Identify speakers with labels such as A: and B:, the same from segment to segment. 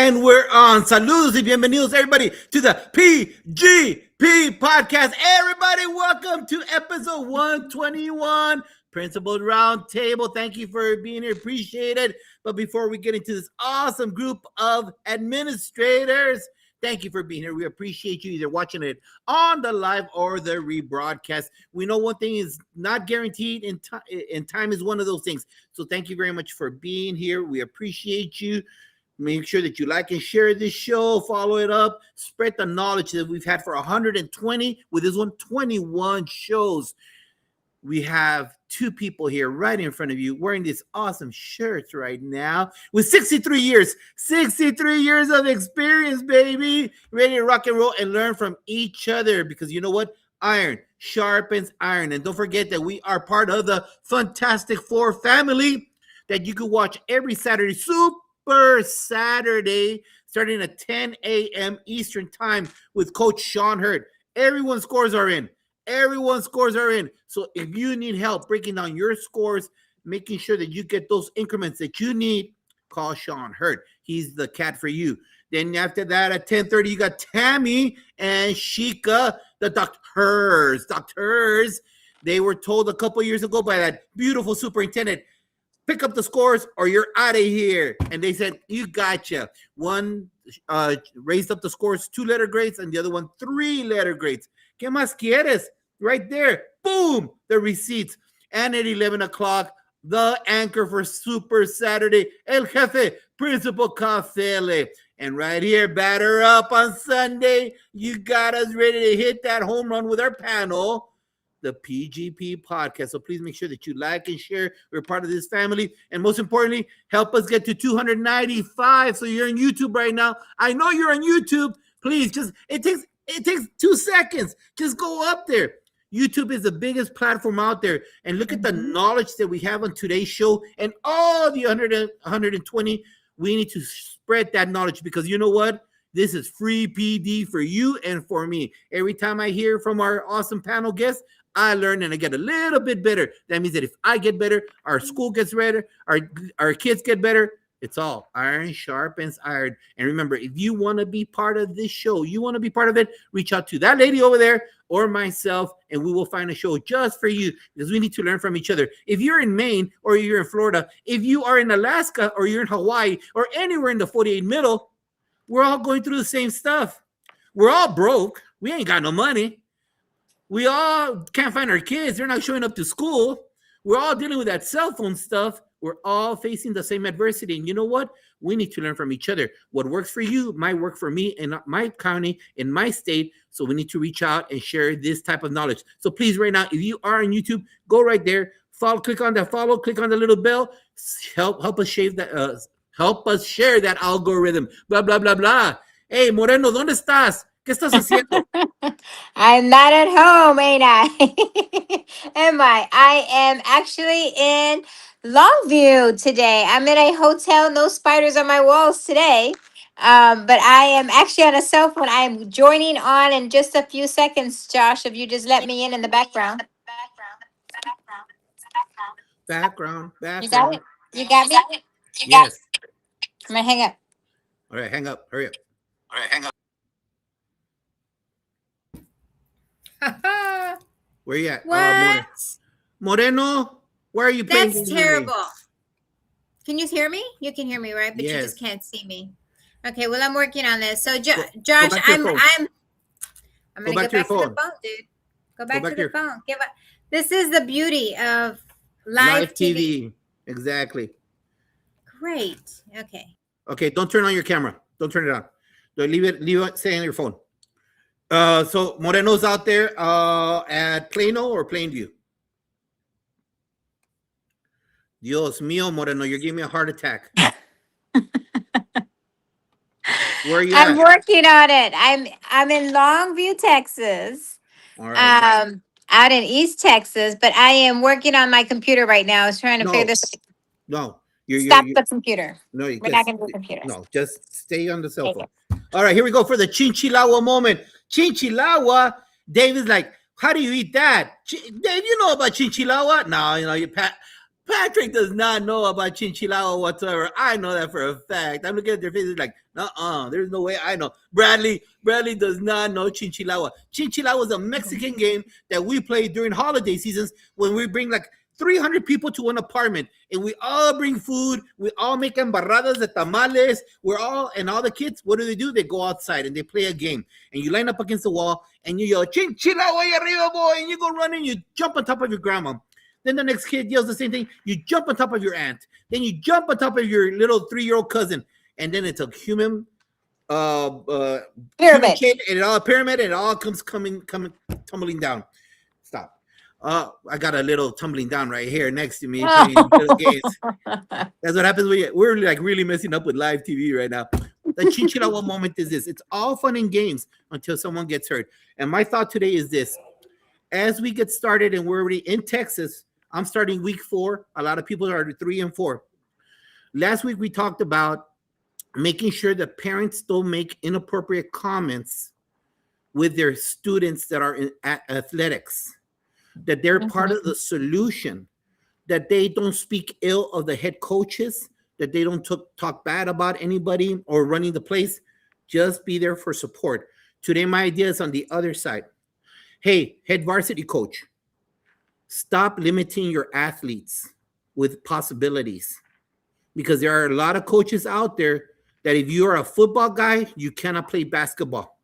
A: And we're on. Saludos y bienvenidos, everybody, to the PGP podcast. Everybody, welcome to episode 121, Principal Roundtable. Thank you for being here. Appreciate it. But before we get into this awesome group of administrators, thank you for being here. We appreciate you either watching it on the live or the rebroadcast. We know one thing is not guaranteed, and time is one of those things. So thank you very much for being here. We appreciate you. Make sure that you like and share this show, follow it up, spread the knowledge that we've had for 120, with this one, 21 shows. We have two people here right in front of you wearing these awesome shirts right now with 63 years of experience, baby. Ready to rock and roll and learn from each other, because you know what? Iron sharpens iron. And don't forget that we are part of the Fantastic Four family that you can watch every Saturday, Super Saturday, starting at 10 a.m. Eastern time with Coach Sean Hurd. Everyone's scores are in. So if you need help breaking down your scores, making sure that you get those increments that you need, call Sean Hurd. He's the cat for you. Then after that, at 10:30, you got Tammy and Sheikah, the doctors. They were told a couple years ago by that beautiful superintendent, pick up the scores or you're out of here. And they said, you gotcha. One raised up the scores 2-letter grades and the other one 3-letter grades. ¿Qué más quieres? Right there. Boom. The receipts. And at 11 o'clock, the anchor for Super Saturday, El Jefe, Principal Cafele. And right here, batter up on Sunday. You got us ready to hit that home run with our panel, the PGP podcast. So please make sure that you like and share. We're part of this family. And most importantly, help us get to 295. So you're on YouTube right now. I know you're on YouTube. Please, just it takes 2 seconds. Just go up there. YouTube is the biggest platform out there. And look at the knowledge that we have on today's show and all the 120. We need to spread that knowledge, because you know what? This is free PD for you and for me. Every time I hear from our awesome panel guests, I learn and I get a little bit better. That means that if I get better, our school gets better, our kids get better. It's all iron sharpens iron. And remember, if you want to be part of this show, you want to be part of it, reach out to that lady over there or myself, and we will find a show just for you, because we need to learn from each other. If you're in Maine or you're in Florida, if you are in Alaska or you're in Hawaii or anywhere in the 48 middle, we're all going through the same stuff. We're all broke. We ain't got no money. We all can't find our kids. They're not showing up to school. We're all dealing with that cell phone stuff. We're all facing the same adversity. And you know what? We need to learn from each other. What works for you might work for me in my county, in my state. So we need to reach out and share this type of knowledge. So please, right now, if you are on YouTube, go right there. Click on that follow. Click on the little bell. Help us share that algorithm. Blah, blah, blah, blah. Hey, Moreno, ¿dónde estás? ¿Qué estás haciendo?
B: I'm not at home, ain't I? Am I? I am actually in Longview today. I'm in a hotel, no spiders on my walls today. But I am actually on a cell phone. I'm joining on in just a few seconds, Josh, if you just let me in the background.
A: Background.
B: You got it? You got me?
A: Yes.
B: I'm going to hang up.
A: All right, hang up. Hurry up. Where you at?
C: What?
A: Moreno, where are you playing?
C: That's terrible. Can you hear me? You can hear me, right? But
A: Yes.
C: you just can't see me. Okay, well, I'm working on this. So, Josh,
A: back to your phone.
C: I'm going to
A: Go
C: get
A: back to your
C: back to the
A: phone.
C: phone, dude. Go back
A: back
C: to
A: to
C: the phone. This is the beauty of live TV.
A: Exactly.
C: Great. Okay.
A: Don't turn on your camera. Don't turn it on. Leave it stay on your phone. So Moreno's out there at Plano or Plainview? Dios mío, Moreno, you're giving me a heart attack. Where are you
B: I'm
A: at?
B: working on it. I'm in Longview, Texas.
A: All right.
B: Out in East Texas, but I am working on my computer right now. I was trying to figure this.
A: No.
B: Stop the computer.
A: No,
B: We're not going to do computers.
A: No, just stay on the cell phone. All right, here we go for the Chinchilagua moment. Chinchilagua. Dave is like, how do you eat that? Dave, you know about Chinchilagua? No, Patrick does not know about Chinchilagua whatsoever. I know that for a fact. I'm looking at their faces like, there's no way I know. Bradley does not know Chinchilagua. Chinchilagua is a Mexican game that we play during holiday seasons when we bring like 300 people to one apartment and we all bring food. We all make embarradas de tamales. And all the kids, what do? They go outside and they play a game. And you line up against the wall and you yell, Chinchilagua y arriba, boy. And you go running, you jump on top of your grandma. Then the next kid yells the same thing. You jump on top of your aunt. Then you jump on top of your little 3-year-old cousin. And then it's a human
B: Pyramid.
A: Pyramid, and it all comes tumbling down. Stop. I got a little tumbling down right here next to me. Playing little games. That's what happens when we're like really messing up with live TV right now. The Chinchilagua moment is this. It's all fun and games until someone gets hurt. And my thought today is this. As we get started and we're already in Texas, I'm starting week 4. A lot of people are 3 and 4. Last week, we talked about making sure that parents don't make inappropriate comments with their students that are in athletics, that they're part of the solution, that they don't speak ill of the head coaches, that they don't talk bad about anybody or running the place. Just be there for support. Today, my idea is on the other side. Hey, head varsity coach, stop limiting your athletes with possibilities, because there are a lot of coaches out there that if you're a football guy, you cannot play basketball.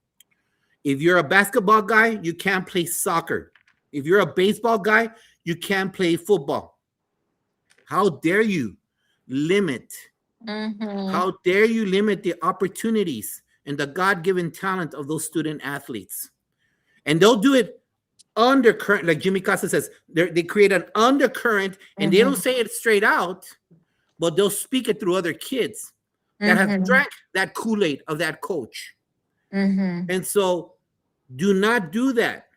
A: If you're a basketball guy, you can't play soccer. If you're a baseball guy, you can't play football. How dare you limit? How dare you limit the opportunities and the God-given talent of those student athletes? And they'll do it undercurrent, like Jimmy Costa says. They create an undercurrent, and they don't say it straight out, but they'll speak it through other kids that have drank that Kool-Aid of that coach. And so do not do that.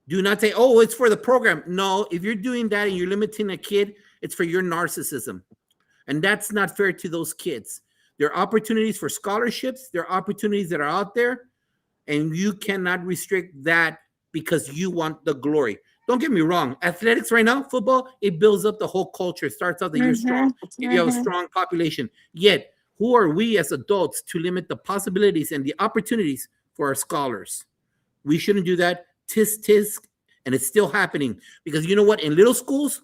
A: Do not say, oh, it's for the program. No, if you're doing that and you're limiting a kid, it's for your narcissism. And that's not fair to those kids. There are opportunities for scholarships. There are opportunities that are out there. And you cannot restrict that because you want the glory. Don't get me wrong. Athletics right now, football, it builds up the whole culture. It starts out the year strong. If you have a strong population. Yet, who are we as adults to limit the possibilities and the opportunities for our scholars? We shouldn't do that. Tisk, and it's still happening. Because you know what? In little schools,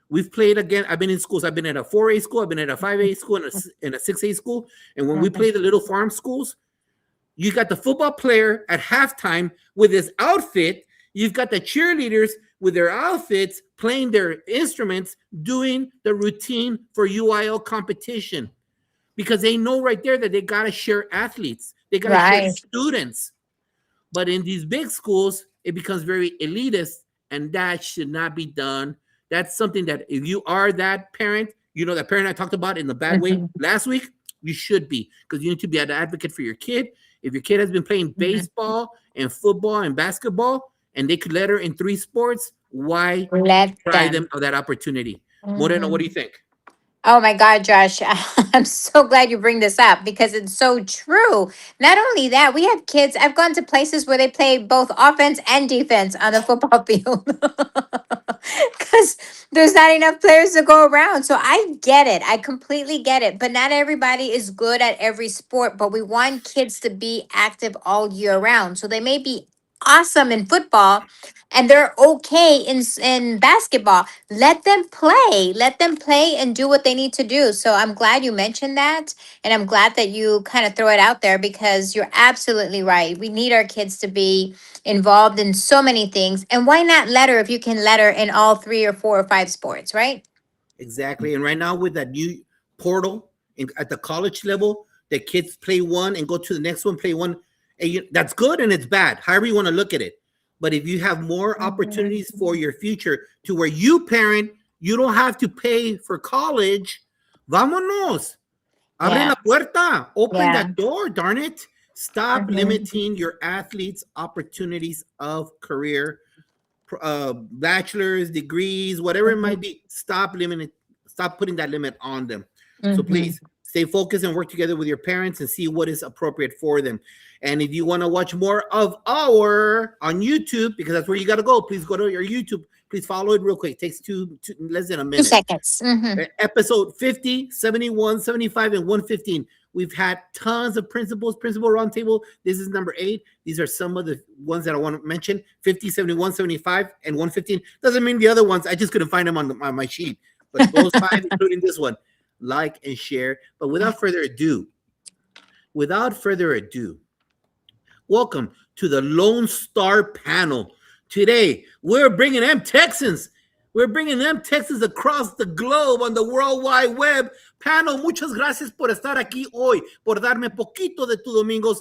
A: we've played again. I've been in schools. I've been at a 4A school. I've been at a 5A school and a 6A school. And when we play the little farm schools, you got the football player at halftime with his outfit. You've got the cheerleaders with their outfits, playing their instruments, doing the routine for UIL competition. Because they know right there that they got to share athletes. They got to share students. But in these big schools, it becomes very elitist, and that should not be done. That's something that if you are that parent, you know, that parent I talked about in the bad way last week, you should be, because you need to be an advocate for your kid. If your kid has been playing baseball and football and basketball, and they could let her in 3 sports, why try them of that opportunity? Moreno, what do you think?
B: Oh my God, Josh, I'm so glad you bring this up because it's so true. Not only that, we have kids. I've gone to places where they play both offense and defense on the football field because there's not enough players to go around. So I get it. I completely get it. But not everybody is good at every sport, but we want kids to be active all year round. So they may be awesome in football and they're okay in basketball. Let them play and do what they need to do. So I'm glad you mentioned that, and I'm glad that you kind of throw it out there because you're absolutely right. We need our kids to be involved in so many things, and why not let her if you can let her in all 3 or 4 or 5 sports, right?
A: Exactly. And right now with that new portal at the college level, the kids play one and go to the next one, play one. And that's good and it's bad, however you want to look at it. But if you have more opportunities for your future to where you parent, you don't have to pay for college. Vámonos. Abre la puerta. Open that door, darn it. Stop limiting your athletes' opportunities of career, bachelor's, degrees, whatever it might be. Stop putting that limit on them. So please stay focused and work together with your parents and see what is appropriate for them. And if you want to watch more of on YouTube, because that's where you got to go, please go to your YouTube. Please follow it real quick. It takes less than a
B: 2
A: minute.
B: seconds.
A: Episode 50, 71, 75, and 115. We've had tons of principal roundtable. This is number 8. These are some of the ones that I want to mention. 50, 71, 75, and 115. Doesn't mean the other ones. I just couldn't find them on my sheet. But those 5, including this one, like and share. But without further ado, welcome to the Lone Star panel. Today, we're bringing them Texans. We're bringing them Texans across the globe on the World Wide Web. Panel, muchas gracias por estar aquí hoy, por darme poquito de tu domingos.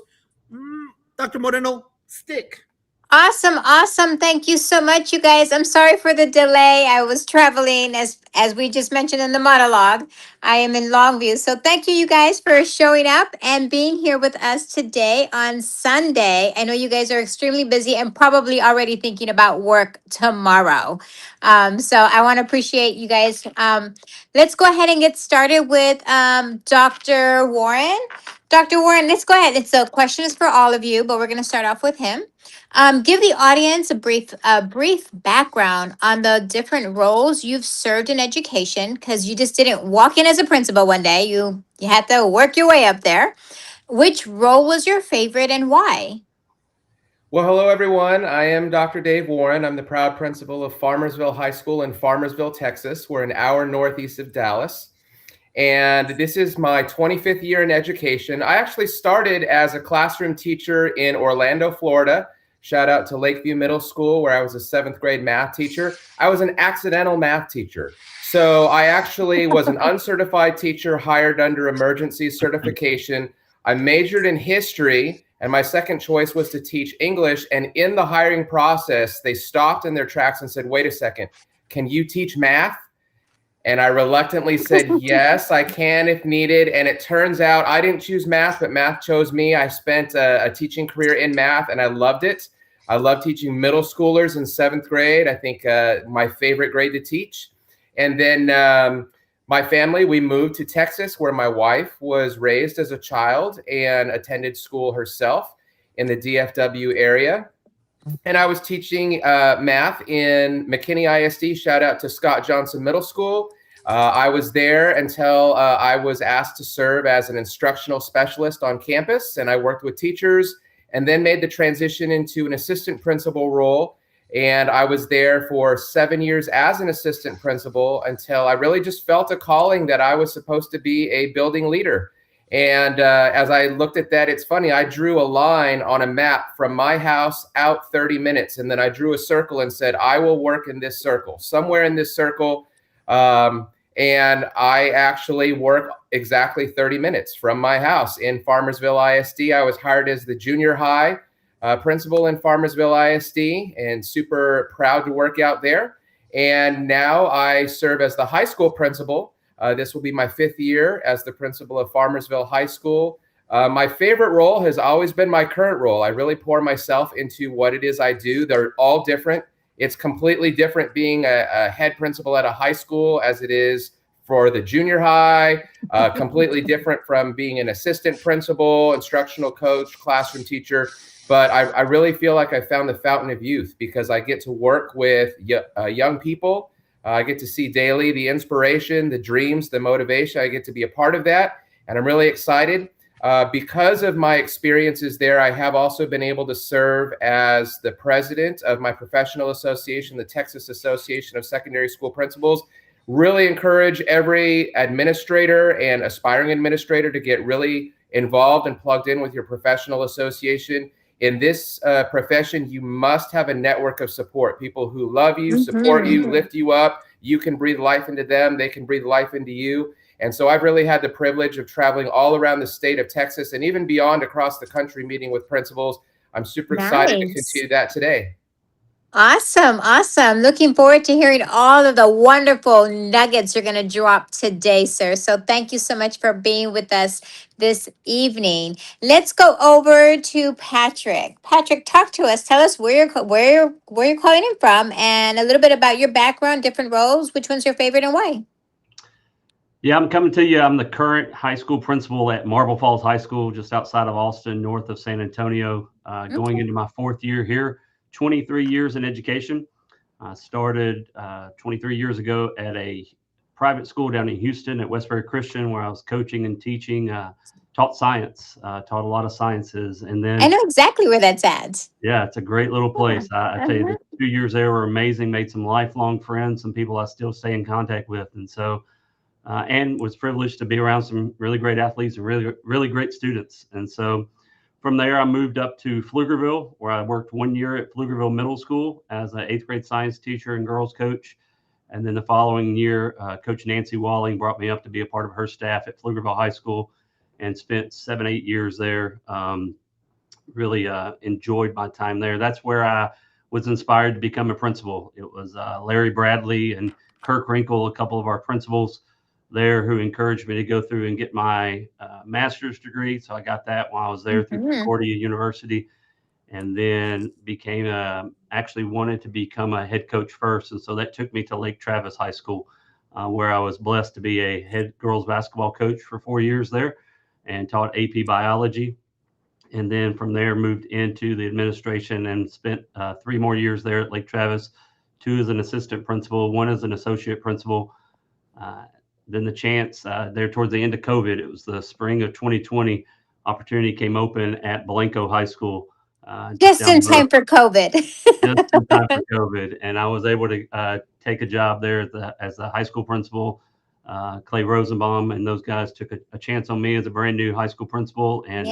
A: Dr. Moreno, stick.
B: Awesome. Thank you so much, you guys. I'm sorry for the delay. I was traveling, as we just mentioned in the monologue. I am in Longview. So thank you guys for showing up and being here with us today on Sunday. I know you guys are extremely busy and probably already thinking about work tomorrow. So I want to appreciate you guys. Let's go ahead and get started with Dr. Warren. Dr. Warren, let's go ahead. The question is for all of you, but we're going to start off with him. Give the audience a brief background on the different roles you've served in education, because you just didn't walk in as a principal one day. You had to work your way up there. Which role was your favorite and why?
D: Well, hello, everyone. I am Dr. Dave Warren. I'm the proud principal of Farmersville High School in Farmersville, Texas. We're an hour northeast of Dallas. And this is my 25th year in education. I actually started as a classroom teacher in Orlando, Florida. Shout out to Lakeview Middle School, where I was a 7th grade math teacher. I was an accidental math teacher. So I actually was an uncertified teacher hired under emergency certification. I majored in history, and my second choice was to teach English. And in the hiring process, they stopped in their tracks and said, wait a second, can you teach math? And I reluctantly said, yes, I can if needed. And it turns out I didn't choose math, but math chose me. I spent a teaching career in math, and I loved it. I love teaching middle schoolers in 7th grade. I think my favorite grade to teach. And then my family, we moved to Texas, where my wife was raised as a child and attended school herself in the DFW area. And I was teaching math in McKinney ISD. Shout out to Scott Johnson Middle School. I was there until I was asked to serve as an instructional specialist on campus. And I worked with teachers and then made the transition into an assistant principal role. And I was there for 7 years as an assistant principal until I really just felt a calling that I was supposed to be a building leader. And as I looked at that, it's funny, I drew a line on a map from my house out 30 minutes. And then I drew a circle and said, I will work in this circle, somewhere in this circle. And I actually work exactly 30 minutes from my house in Farmersville ISD. I was hired as the junior high principal in Farmersville ISD and super proud to work out there. And now I serve as the high school principal. This will be my 5th year as the principal of Farmersville High School. My favorite role has always been my current role. I really pour myself into what it is I do. They're all different. It's completely different being a head principal at a high school as it is for the junior high, completely different from being an assistant principal, instructional coach, classroom teacher. But I really feel like I found the fountain of youth because I get to work with young people. I get to see daily the inspiration, the dreams, the motivation. I get to be a part of that. And I'm really excited. Because of my experiences there, I have also been able to serve as the president of my professional association, the Texas Association of Secondary School Principals. Really encourage every administrator and aspiring administrator to get really involved and plugged in with your professional association. In this profession, you must have a network of support, people who love you, support you, lift you up. You can breathe life into them. They can breathe life into you. And so I've really had the privilege of traveling all around the state of Texas and even beyond across the country, meeting with principals. I'm super excited to continue that today.
B: Awesome. Looking forward to hearing all of the wonderful nuggets you're going to drop today, sir. So thank you so much for being with us this evening. Let's go over to Patrick. Patrick, talk to us. Tell us where you're calling in from and a little bit about your background, different roles. Which one's your favorite and why?
E: Yeah, I'm coming to you. I'm the current high school principal at Marble Falls High School, just outside of Austin, north of San Antonio, going into my 4th year here, 23 years in education. I started 23 years ago at a private school down in Houston at Westbury Christian, where I was coaching and teaching, taught science, taught a lot of sciences. And
B: I
E: then,
B: know exactly where that's at.
E: yeah, it's a great little place. I tell you, the 2 years there were amazing, made some lifelong friends, some people I still stay in contact with. And so, and was privileged to be around some really great athletes and really, really great students. And so from there, I moved up to Pflugerville, where I worked 1 year at Pflugerville Middle School as an 8th grade science teacher and girls coach. And then the following year, Coach Nancy Walling brought me up to be a part of her staff at Pflugerville High School and spent 7-8 years there. Really enjoyed my time there. That's where I was inspired to become a principal. It was Larry Bradley and Kirk Wrinkle, a couple of our principals there, who encouraged me to go through and get my master's degree. So I got that while I was there through Concordia University, and then became actually wanted to become a head coach first. And so that took me to Lake Travis High School, where I was blessed to be a head girls basketball coach for 4 years there and taught AP biology. And then from there moved into the administration and spent 3 more years there at Lake Travis, 2 as an assistant principal, 1 as an associate principal. Then the chance there towards the end of COVID, it was the spring of 2020, opportunity came open at Blanco High School.
B: Just in time for COVID.
E: Just in time for COVID. And I was able to take a job there as a high school principal. Clay Rosenbaum and those guys took a chance on me as a brand new high school principal, and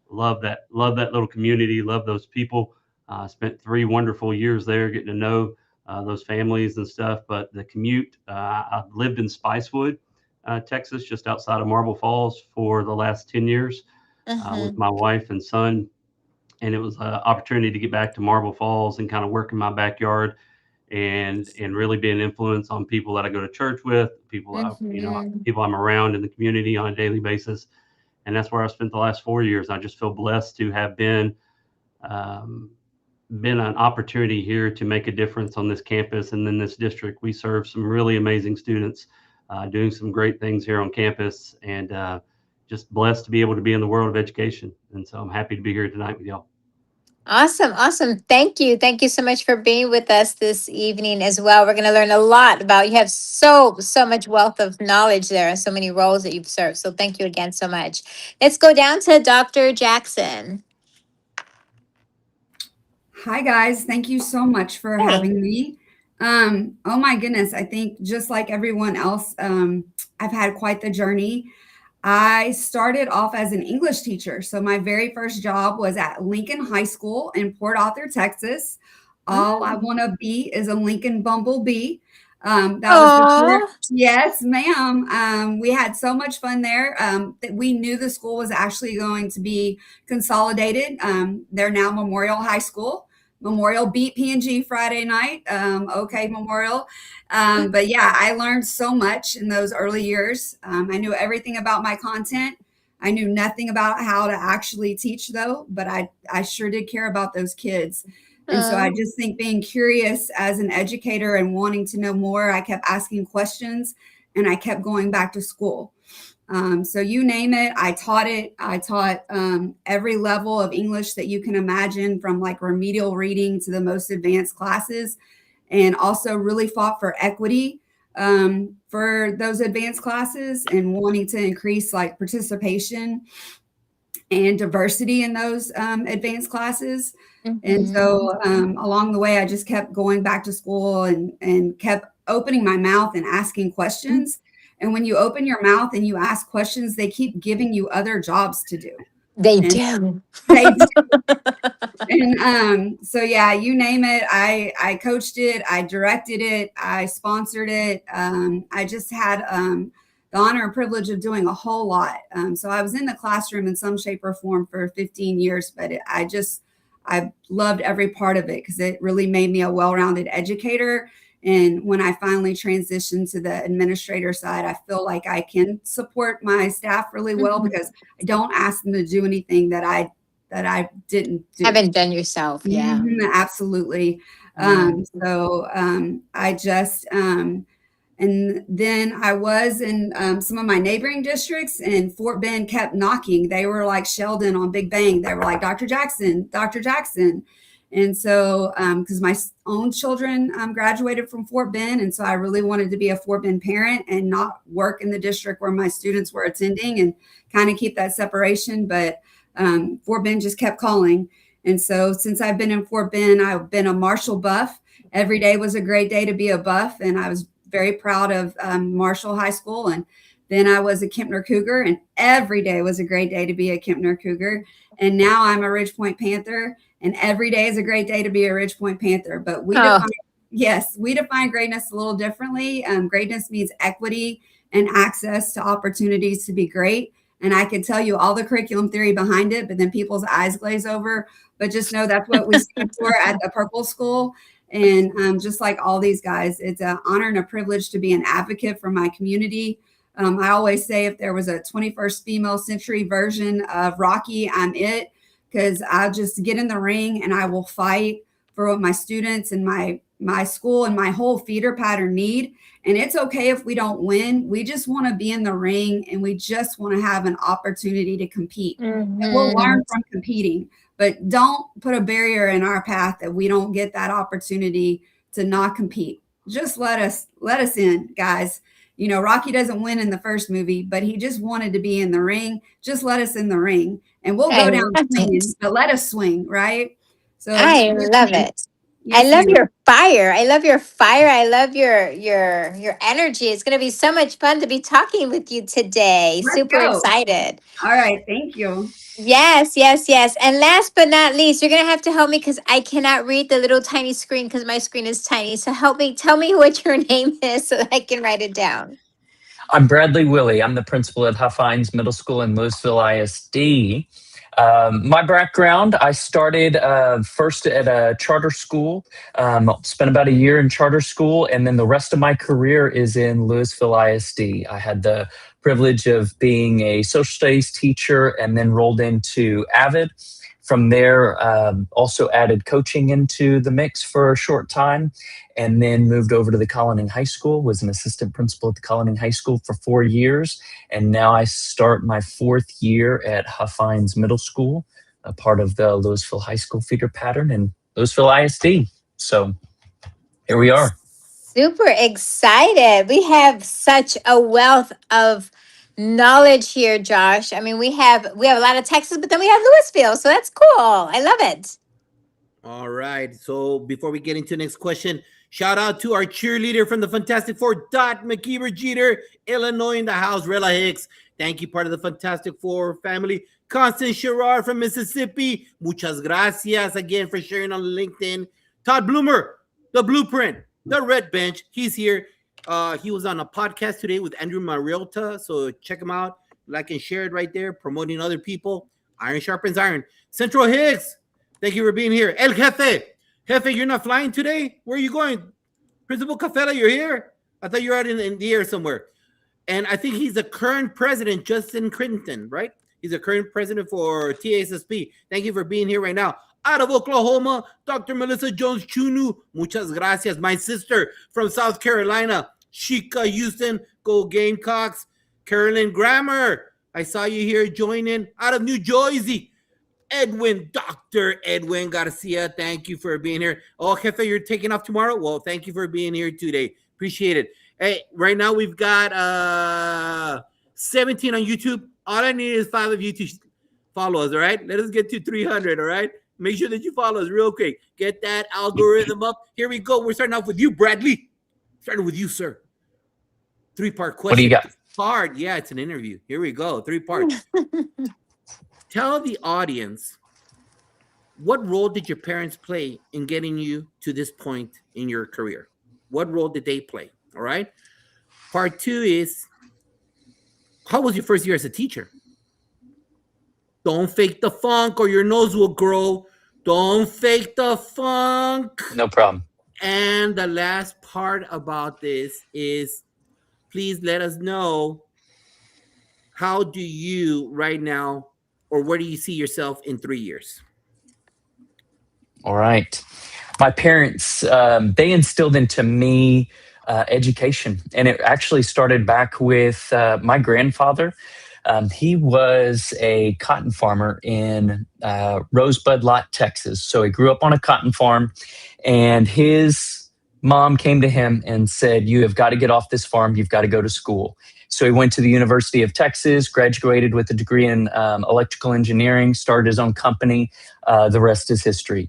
E: love that little community, love those people. Spent 3 wonderful years there getting to know those families and stuff. But the commute, I've lived in Spicewood, Texas, just outside of Marble Falls for the last 10 years with my wife and son. And it was an opportunity to get back to Marble Falls and kind of work in my backyard and really be an influence on people that I go to church with, people people I'm around in the community on a daily basis. And that's where I spent the last 4 years. I just feel blessed to have been an opportunity here to make a difference on this campus and in this district. We serve some really amazing students, doing some great things here on campus, and just blessed to be able to be in the world of education. And so I'm happy to be here tonight with y'all.
B: Awesome. Thank you so much for being with us this evening as well. We're going to learn a lot about, you have so much wealth of knowledge there and so many roles that you've served. So thank you again so much. Let's go down to Dr. Jackson.
F: Hi guys, thank you so much for having me. Oh my goodness, I think just like everyone else, I've had quite the journey. I started off as an English teacher. So my very first job was at Lincoln High School in Port Arthur, Texas. All I want to be is a Lincoln Bumblebee. That was yes, ma'am. We had so much fun there that we knew the school was actually going to be consolidated. They're now Memorial High School. Memorial beat P&G Friday night. Okay, Memorial. But yeah, I learned so much in those early years. I knew everything about my content. I knew nothing about how to actually teach though, but I sure did care about those kids. And so I just think being curious as an educator and wanting to know more, I kept asking questions and I kept going back to school. So you name it, I taught it. I taught every level of English that you can imagine, from like remedial reading to the most advanced classes, and also really fought for equity for those advanced classes and wanting to increase like participation and diversity in those advanced classes. And so along the way, I just kept going back to school and kept opening my mouth and asking questions. And when you open your mouth and you ask questions, they keep giving you other jobs to do.
B: They do.
F: They do. And so, yeah, you name it. I coached it. I directed it. I sponsored it. I just had the honor and privilege of doing a whole lot. So I was in the classroom in some shape or form for 15 years, but I loved every part of it because it really made me a well-rounded educator. And when I finally transitioned to the administrator side, I feel like I can support my staff really well because I don't ask them to do anything that I didn't do.
B: Haven't done yourself. Yeah.
F: Absolutely. So I just, and then I was in some of my neighboring districts, and Fort Bend kept knocking. They were like Sheldon on Big Bang. They were like, Dr. Jackson. And so, because my own children graduated from Fort Bend, and so I really wanted to be a Fort Bend parent and not work in the district where my students were attending and kind of keep that separation. But Fort Bend just kept calling. And so since I've been in Fort Bend, I've been a Marshall buff. Every day was a great day to be a buff. And I was very proud of Marshall High School. And then I was a Kempner Cougar, and every day was a great day to be a Kempner Cougar. And now I'm a Ridge Point Panther, and every day is a great day to be a Ridge Point Panther. But we define greatness a little differently. Greatness means equity and access to opportunities to be great. And I could tell you all the curriculum theory behind it, but then people's eyes glaze over. But just know that's what we stand for at the Purple School. And just like all these guys, it's an honor and a privilege to be an advocate for my community. I always say if there was a 21st female century version of Rocky, I'm it, because I'll just get in the ring and I will fight for what my students and my school and my whole feeder pattern need. And it's okay if we don't win. We just want to be in the ring, and we just want to have an opportunity to compete.
B: Mhm.
F: And we'll learn from competing, but don't put a barrier in our path that we don't get that opportunity to not compete. Just let us in, guys. You know, Rocky doesn't win in the first movie, but he just wanted to be in the ring. Just let us in the ring, and we'll go down swinging, but let us swing, right? So
B: I love it. I love your fire. I love your fire. I love your energy. It's going to be so much fun to be talking with you today.
F: Let's
B: Super
F: go.
B: excited.
F: All right, thank you.
B: Yes, yes, yes. And last but not least, you're going to have to help me because I cannot read the little tiny screen because my screen is tiny. So help me, tell me what your name is so that I can write it down.
G: I'm Bradley Willie. I'm the principal at Huffines Middle School in Louisville ISD. My background, I started first at a charter school, spent about a year in charter school, and then the rest of my career is in Louisville ISD. I had the privilege of being a social studies teacher and then rolled into AVID. From there, also added coaching into the mix for a short time, and then moved over to the Colony High School, was an assistant principal at the Colony High School for 4 years. And now I start my 4th year at Huffines Middle School, a part of the Louisville High School feeder pattern and Louisville ISD. So here we are.
B: Super excited. We have such a wealth of knowledge here, Josh. I mean, we have a lot of Texas, but then we have Louisville, so that's cool. I love it.
A: All right. So before we get into the next question, shout out to our cheerleader from the Fantastic Four, Dot McKeever Jeter, Illinois in the house, Rella Hicks. Thank you, part of the Fantastic Four family. Constance Sherrard from Mississippi. Muchas gracias again for sharing on LinkedIn. Todd Bloomer, the Blueprint, the Red Bench. He's here. He was on a podcast today with Andrew Mariota, so check him out. Like and share it right there, promoting other people. Iron sharpens iron. Central Higgs, thank you for being here. El Jefe. Jefe, you're not flying today? Where are you going? Principal Cafela, you're here? I thought you were out in the air somewhere. And I think he's the current president, Justin Crittenton, right? He's the current president for TASSP. Thank you for being here right now. Out of Oklahoma, Dr. Melissa Jones Chunu. Muchas gracias. My sister from South Carolina, Shika Houston. Go Gamecocks. Carolyn Grammer, I saw you here joining. Out of New Jersey, Dr. Edwin Garcia. Thank you for being here. Oh, Jefe, you're taking off tomorrow? Well, thank you for being here today. Appreciate it. Hey, right now we've got 17 on YouTube. All I need is 5 of you to follow us, all right? Let us get to 300, all right? Make sure that you follow us real quick. Get that algorithm up. Here we go. We're starting off with you, Bradley. Starting with you, sir. 3-part question.
G: What do you got?
A: Part. Yeah, it's an interview. Here we go. 3 parts. Tell the audience, what role did your parents play in getting you to this point in your career? What role did they play? All right. Part 2 is, how was your first year as a teacher? Don't fake the funk or your nose will grow. Don't fake the funk.
G: No problem.
A: And the last part about this is, please let us know, how do you right now, or where do you see yourself in 3 years?
G: All right. My parents, they instilled into me education. And it actually started back with my grandfather. He was a cotton farmer in Rosebud Lot, Texas. So he grew up on a cotton farm, and his mom came to him and said, "You have got to get off this farm. You've got to go to school." So he went to the University of Texas, graduated with a degree in electrical engineering, started his own company. The rest is history.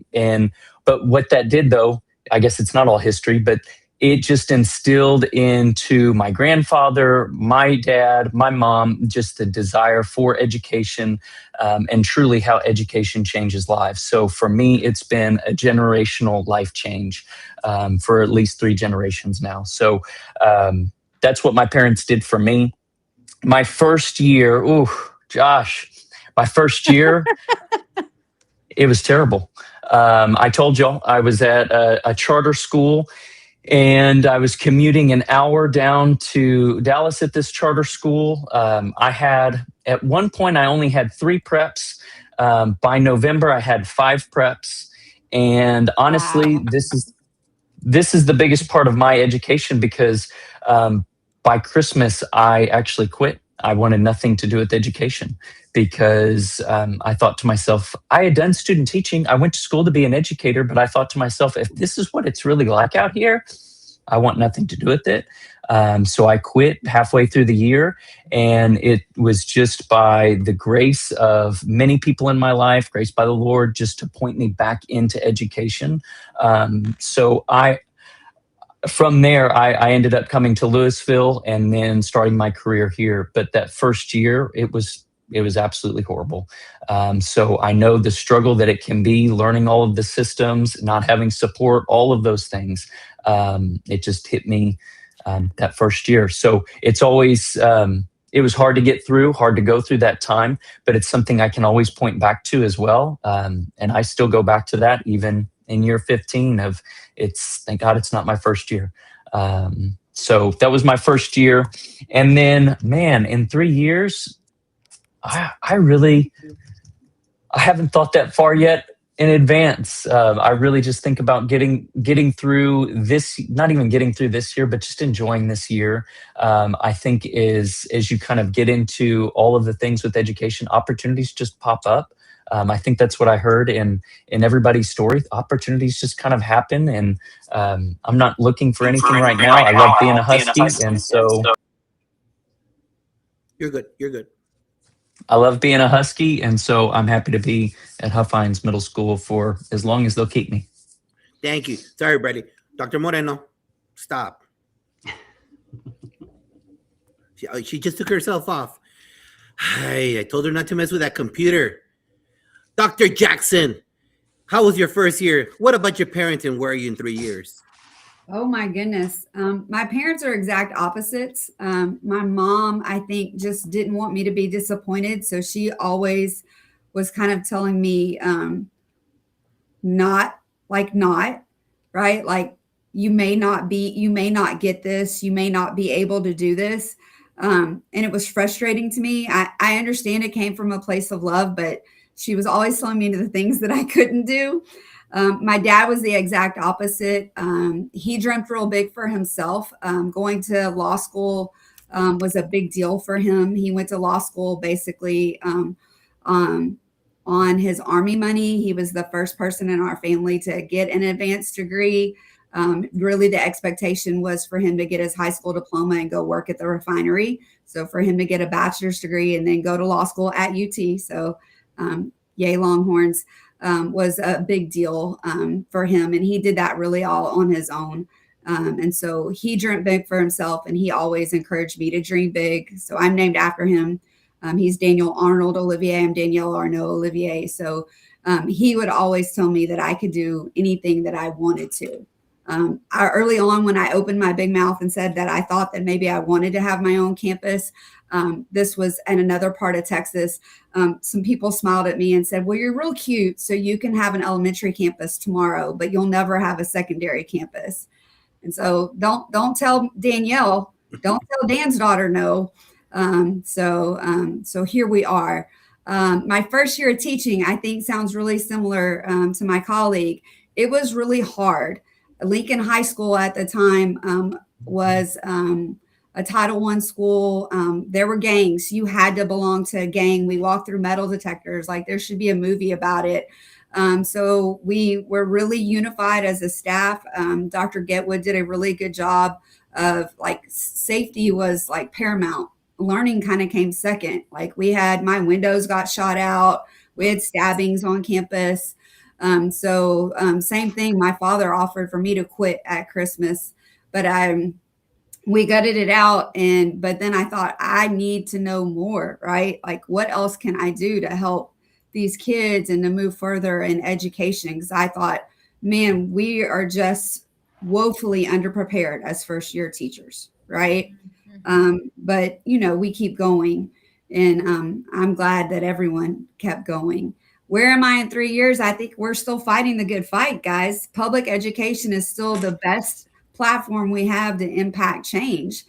G: But what that did, though, I guess it's not all history, but it just instilled into my grandfather, my dad, my mom, just the desire for education, and truly how education changes lives. So for me, it's been a generational life change for at least 3 generations now. So that's what my parents did for me. My first year, my first year, it was terrible. I told y'all I was at a charter school, and I was commuting an hour down to Dallas at this charter school. At one point, I only had 3 preps. By November, I had 5 preps. And honestly,
B: Wow.
G: this is the biggest part of my education, because by Christmas, I actually quit. I wanted nothing to do with education, because I thought to myself, I had done student teaching. I went to school to be an educator, but I thought to myself, if this is what it's really like out here, I want nothing to do with it. So I quit halfway through the year, and it was just by the grace of many people in my life, grace by the Lord, just to point me back into education. From there, I ended up coming to Louisville and then starting my career here. But that first year, it was absolutely horrible. So I know the struggle that it can be, learning all of the systems, not having support, all of those things. It just hit me that first year. So it's always, it was hard to get through, hard to go through that time, but it's something I can always point back to as well. And I still go back to that even in year 15 of thank God it's not my first year. So that was my first year. And then, man, in 3 years, I haven't thought that far yet in advance. I really just think about getting through this, not even getting through this year, but just enjoying this year. I think as you kind of get into all of the things with education, opportunities just pop up. I think that's what I heard in everybody's story. Opportunities just kind of happen, and I'm not looking for anything right now. I love being a Husky, and so
A: You're good. You're good.
G: I love being a Husky, and so I'm happy to be at Huff Hines Middle School for as long as they'll keep me.
A: Thank you. Sorry, Brady. Dr. Moreno, stop. She just took herself off. I told her not to mess with that computer. Dr. Jackson, how was your first year? What about your parents, and where are you in 3 years?
F: Oh my goodness. My parents are exact opposites. My mom, I think, just didn't want me to be disappointed. So she always was kind of telling me, not, right? Like, you may not get this, you may not be able to do this. And it was frustrating to me. I understand it came from a place of love, but she was always telling me the things that I couldn't do. My dad was the exact opposite. He dreamt real big for himself. Going to law school was a big deal for him. He went to law school basically on his Army money. He was the first person in our family to get an advanced degree. Really, the expectation was for him to get his high school diploma and go work at the refinery. So for him to get a bachelor's degree and then go to law school at UT. So yay Longhorns, was a big deal for him. And he did that really all on his own. And so he dreamt big for himself, and he always encouraged me to dream big. So I'm named after him. He's Daniel Arnold Olivier. I'm Danielle Arnaud Olivier. So he would always tell me that I could do anything that I wanted to. Early on, when I opened my big mouth and said that I thought that maybe I wanted to have my own campus, this was in another part of Texas. Some people smiled at me and said, well, you're real cute, so you can have an elementary campus tomorrow, but you'll never have a secondary campus. And so don't tell Danielle, don't tell Dan's daughter no. So here we are. My first year of teaching, I think, sounds really similar to my colleague. It was really hard. Lincoln High School at the time was a a Title I school. There were gangs. You had to belong to a gang. We walked through metal detectors. Like, there should be a movie about it. So we were really unified as a staff. Dr. Getwood did a really good job of, like, safety was like paramount. Learning kind of came second. Like, my windows got shot out. We had stabbings on campus. Same thing. My father offered for me to quit at Christmas, but we gutted it out. But then I thought, I need to know more, right? Like, what else can I do to help these kids and to move further in education? Because I thought, man, we are just woefully underprepared as first year teachers, right? But we keep going, and I'm glad that everyone kept going. Where am I in 3 years? I think we're still fighting the good fight, guys. Public education is still the best platform we have to impact change.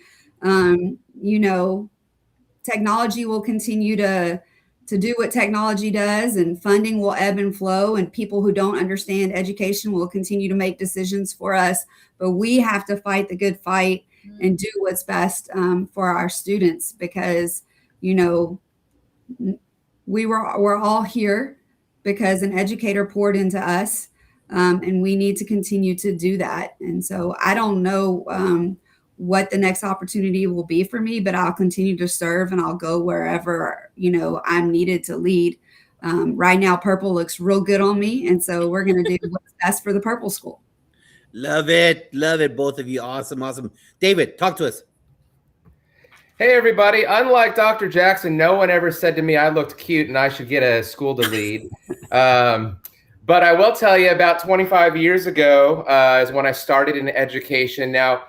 F: Technology will continue to do what technology does, and funding will ebb and flow, and people who don't understand education will continue to make decisions for us. But we have to fight the good fight and do what's best for our students, because we're all here because an educator poured into us, and we need to continue to do that. And so I don't know what the next opportunity will be for me, but I'll continue to serve, and I'll go wherever I'm needed to lead. Right now, purple looks real good on me, and so we're going to do what's best for the Purple School.
A: Love it, both of you. Awesome. David, talk to us.
D: Hey, everybody. Unlike Dr. Jackson, no one ever said to me I looked cute and I should get a school to lead. But I will tell you, about 25 years ago is when I started in education. Now,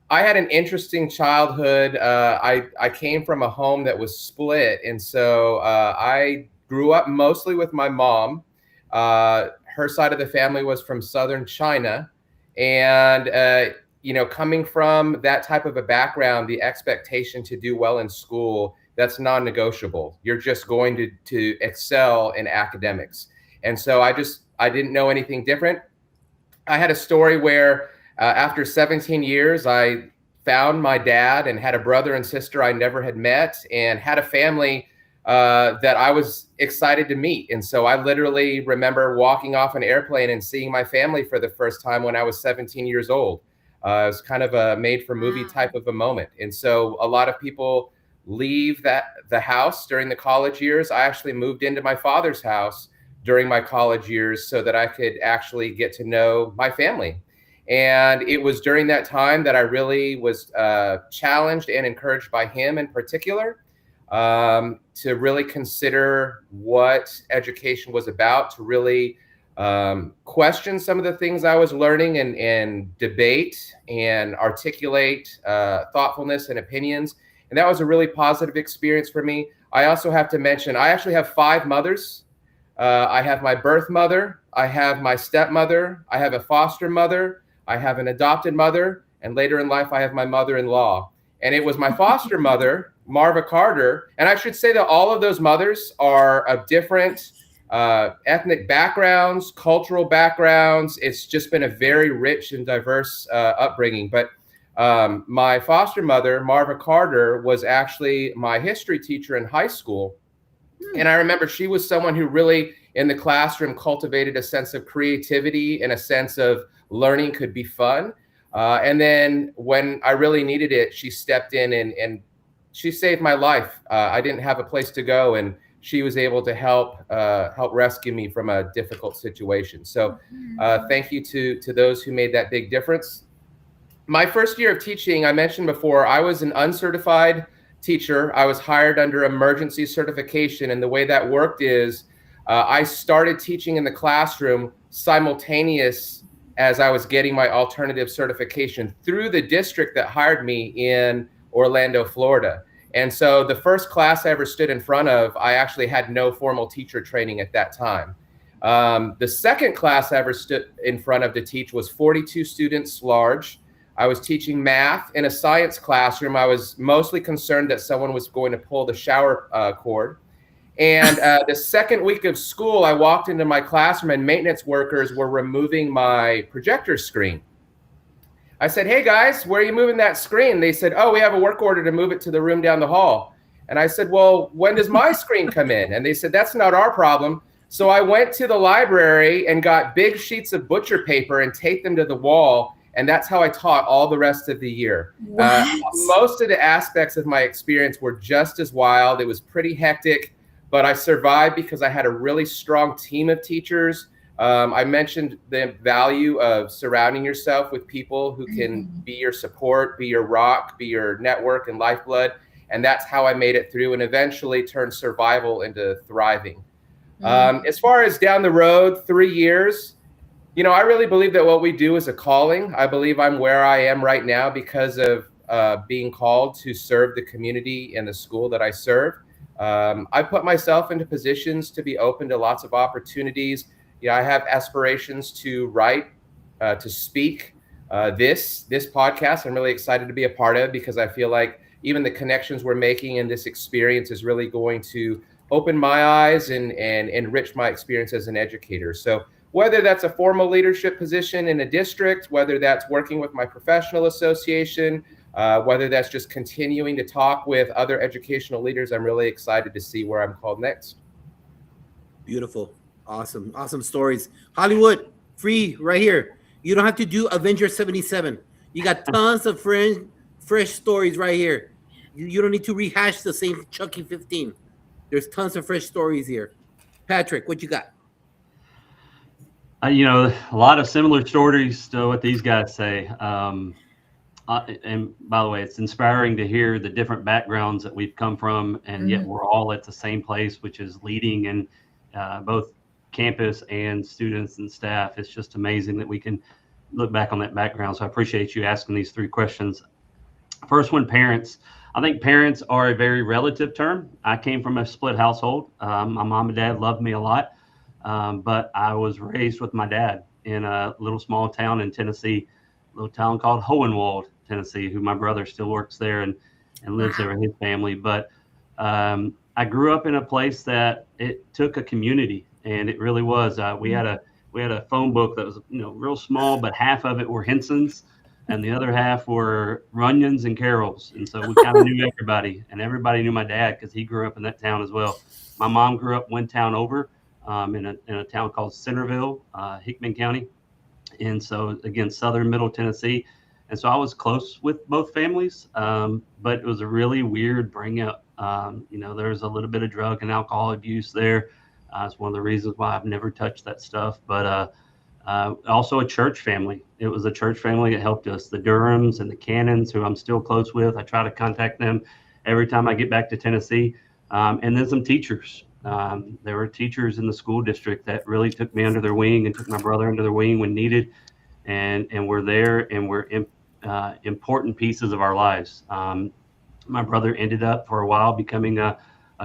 D: I had an interesting childhood. I came from a home that was split. And so I grew up mostly with my mom. Her side of the family was from southern China. And coming from that type of a background, the expectation to do well in school, that's non-negotiable. You're just going to excel in academics. And so I didn't know anything different. I had a story where after 17 years, I found my dad and had a brother and sister I never had met, and had a family that I was excited to meet. And so I literally remember walking off an airplane and seeing my family for the first time when I was 17 years old. It was kind of a made-for-movie type of a moment. And so a lot of people leave the house during the college years. I actually moved into my father's house during my college years so that I could actually get to know my family. And it was during that time that I really was challenged and encouraged by him in particular to really consider what education was about, to really question some of the things I was learning, and debate and articulate thoughtfulness and opinions. And that was a really positive experience for me. I also have to mention, I actually have 5 mothers. I have my birth mother, I have my stepmother, I have a foster mother, I have an adopted mother, and later in life, I have my mother-in-law. And it was my foster mother, Marva Carter. And I should say that all of those mothers are of different ethnic backgrounds, cultural backgrounds. It's just been a very rich and diverse upbringing. But my foster mother, Marva Carter, was actually my history teacher in high school. And I remember she was someone who really, in the classroom, cultivated a sense of creativity and a sense of learning could be fun. And then when I really needed it, she stepped in and she saved my life. I didn't have a place to go, and she was able to help rescue me from a difficult situation. So thank you to those who made that big difference. My first year of teaching, I mentioned before, I was an uncertified teacher. I was hired under emergency certification. And the way that worked is I started teaching in the classroom simultaneous as I was getting my alternative certification through the district that hired me in Orlando, Florida. And so the first class I ever stood in front of, I actually had no formal teacher training at that time. The second class I ever stood in front of to teach was 42 students large. I was teaching math in a science classroom. I was mostly concerned that someone was going to pull the shower cord. And the second week of school, I walked into my classroom and maintenance workers were removing my projector screen. I said, hey guys, where are you moving that screen? They said, oh, we have a work order to move it to the room down the hall. And I said, well, when does my screen come in? And they said, that's not our problem. So I went to the library and got big sheets of butcher paper and taped them to the wall. And that's how I taught all the rest of the year. Most of the aspects of my experience were just as wild. It was pretty hectic, but I survived because I had a really strong team of teachers. I mentioned the value of surrounding yourself with people who can be your support, be your rock, be your network and lifeblood. And that's how I made it through and eventually turned survival into thriving. As far as down the road, 3 years, I really believe that what we do is a calling. I believe I'm where I am right now because of being called to serve the community and the school that I serve. I put myself into positions to be open to lots of opportunities. I have aspirations to write, to speak. This podcast, I'm really excited to be a part of because I feel like even the connections we're making in this experience is really going to open my eyes and enrich my experience as an educator. So whether that's a formal leadership position in a district, whether that's working with my professional association, whether that's just continuing to talk with other educational leaders, I'm really excited to see where I'm called next.
A: Beautiful. Awesome stories. Hollywood, free right here. You don't have to do Avengers 77. You got tons of fresh stories right here. You don't need to rehash the same Chucky 15. There's tons of fresh stories here. Patrick, what you got?
E: A lot of similar stories to what these guys say. And by the way, it's inspiring to hear the different backgrounds that we've come from, and yet we're all at the same place, which is leading in both campus and students and staff. It's just amazing that we can look back on that background. So I appreciate you asking these 3 questions. First one, parents. I think parents are a very relative term. I came from a split household. My mom and dad loved me a lot, but I was raised with my dad in a little small town in Tennessee, a little town called Hohenwald, Tennessee, who my brother still works there and lives there with his family. But I grew up in a place that it took a community, and it really was. We had a phone book that was real small, but half of it were Hensons, and the other half were Runyons and Carols. And so we kind of knew everybody, and everybody knew my dad because he grew up in that town as well. My mom grew up one town over in a town called Centerville, Hickman County. And so, again, southern middle Tennessee. And so I was close with both families, but it was a really weird bring up. There was a little bit of drug and alcohol abuse there. It's one of the reasons why I've never touched that stuff. But also a church family. It was a church family that helped us, the Durhams and the Cannons, who I'm still close with. I try to contact them every time I get back to Tennessee. And then some teachers. There were teachers in the school district that really took me under their wing and took my brother under their wing when needed. And were there and were important pieces of our lives. My brother ended up for a while becoming a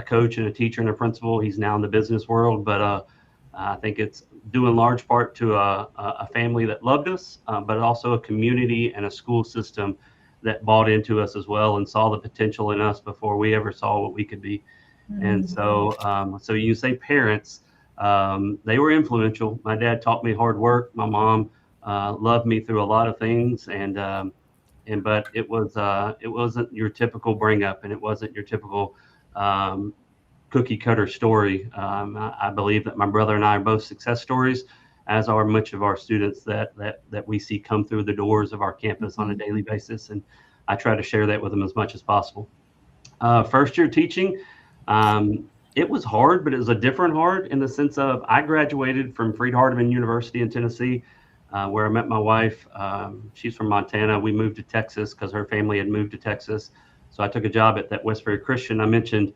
E: coach and a teacher and a principal. He's now in the business world, but I think it's due in large part to a family that loved us, but also a community and a school system that bought into us as well and saw the potential in us before we ever saw what we could be. And so you say parents, they were influential. My dad taught me hard work. My mom loved me through a lot of things, but it wasn't your typical bring up, and it wasn't your typical cookie cutter story. I believe that my brother and I are both success stories, as are much of our students that we see come through the doors of our campus on a daily basis, and I try to share that with them as much as possible. First year teaching, it was hard, but it was a different hard in the sense of I graduated from Freed-Hardeman University in Tennessee, where I met my wife. She's from Montana. We moved to Texas because her family had moved to Texas. So I took a job at that West Ferry Christian I mentioned.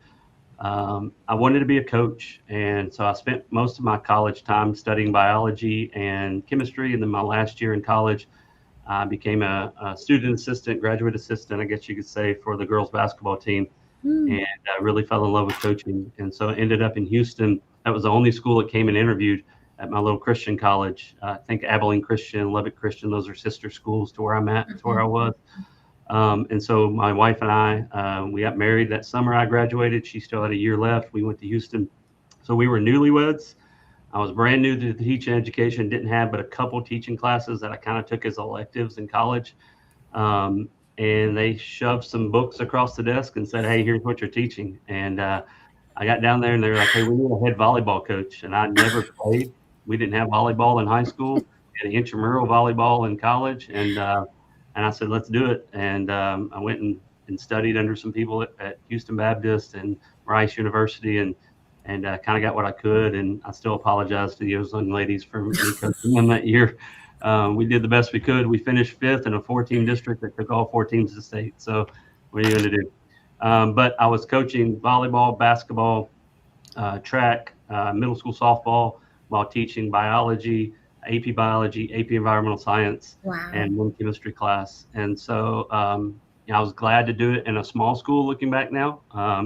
E: I wanted to be a coach, and so I spent most of my college time studying biology and chemistry. And then my last year in college, I became a student assistant, graduate assistant, I guess you could say, for the girls basketball team. And I really fell in love with coaching. And so I ended up in Houston. That was the only school that came and interviewed at my little Christian college. I think Abilene Christian, Lubbock Christian, those are sister schools to where I'm at, to where I was. And so my wife and I, we got married that summer I graduated. She still had a year left. We went to Houston. So we were newlyweds. I was brand new to the teaching education, didn't have but a couple teaching classes that I kind of took as electives in college. and they shoved some books across the desk and said, "Hey, here's what you're teaching." And I got down there and they were like, "Hey, we need a head volleyball coach." And I never played. We didn't have volleyball in high school. We had intramural volleyball in college, and I said, "Let's do it." And I went and studied under some people at Houston Baptist and Rice University, and kind of got what I could. And I still apologize to those young ladies for me coaching them that year. We did the best we could. We finished 5th in a 4-team district that took all 4 teams to state. So what are you going to do? But I was coaching volleyball, basketball, track, middle school softball while teaching biology, AP environmental science,
C: Wow.
E: and one chemistry class. And so I was glad to do it in a small school looking back now,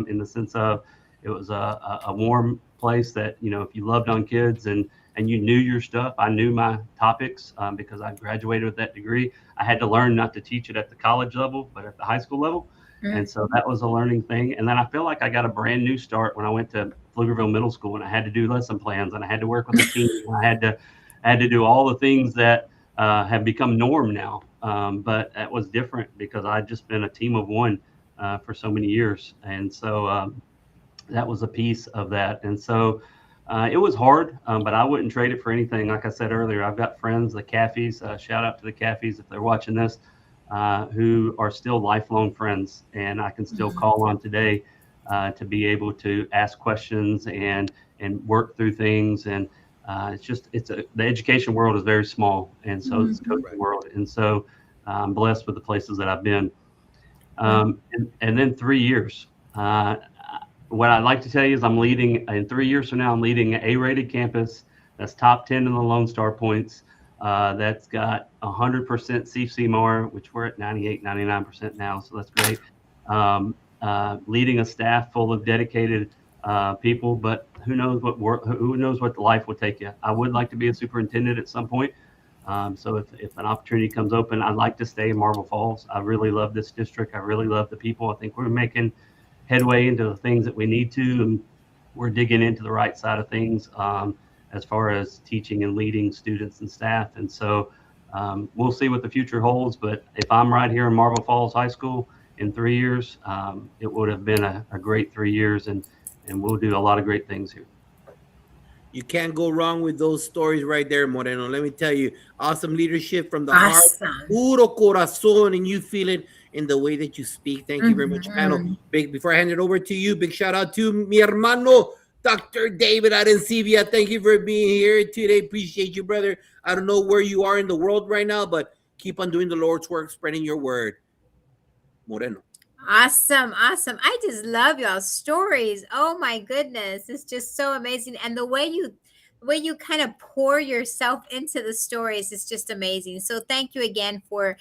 E: in the sense of it was a warm place that, if you loved on kids and you knew your stuff. I knew my topics because I graduated with that degree. I had to learn not to teach it at the college level, but at the high school level. And so that was a learning thing. And then I feel like I got a brand new start when I went to Pflugerville Middle School, and I had to do lesson plans, and I had to work with a team. And I had to do all the things that have become norm now. But that was different because I'd just been a team of one for so many years. And so that was a piece of that. And so it was hard, but I wouldn't trade it for anything. Like I said earlier, I've got friends, the Caffeys, shout out to the Caffeys if they're watching this, who are still lifelong friends, and I can still call on today to be able to ask questions and work through things. And the education world is very small, and so it's the coaching world. And so I'm blessed with the places that I've been. And then 3 years. What I'd like to tell you is I'm leading, in 3 years from now, I'm leading an A-rated campus that's top 10 in the Lone Star points. That's got 100% CCMAR, which we're at 98, 99% now, so that's great. Leading a staff full of dedicated people, but who knows what life will take you. I would like to be a superintendent at some point. So if an opportunity comes open, I'd like to stay in Marble Falls. I really love this district. I really love the people. I think we're making headway into the things that we need to, and we're digging into the right side of things as far as teaching and leading students and staff. And so we'll see what the future holds. But if I'm right here in Marble Falls High School in 3 years, it would have been a great 3 years, and we'll do a lot of great things here.
A: You can't go wrong with those stories right there, Moreno. Let me tell you, awesome leadership from the heart, puro corazón, and you feel it in the way that you speak. Thank you very much, panel. Before I hand it over to you, big shout out to mi hermano, Dr. David Arencibia. Thank you for being here today. Appreciate you, brother. I don't know where you are in the world right now, but keep on doing the Lord's work, spreading your word. Moreno.
C: Awesome. I just love y'all's stories. Oh my goodness. It's just so amazing. And the way you kind of pour yourself into the stories is just amazing. So thank you again for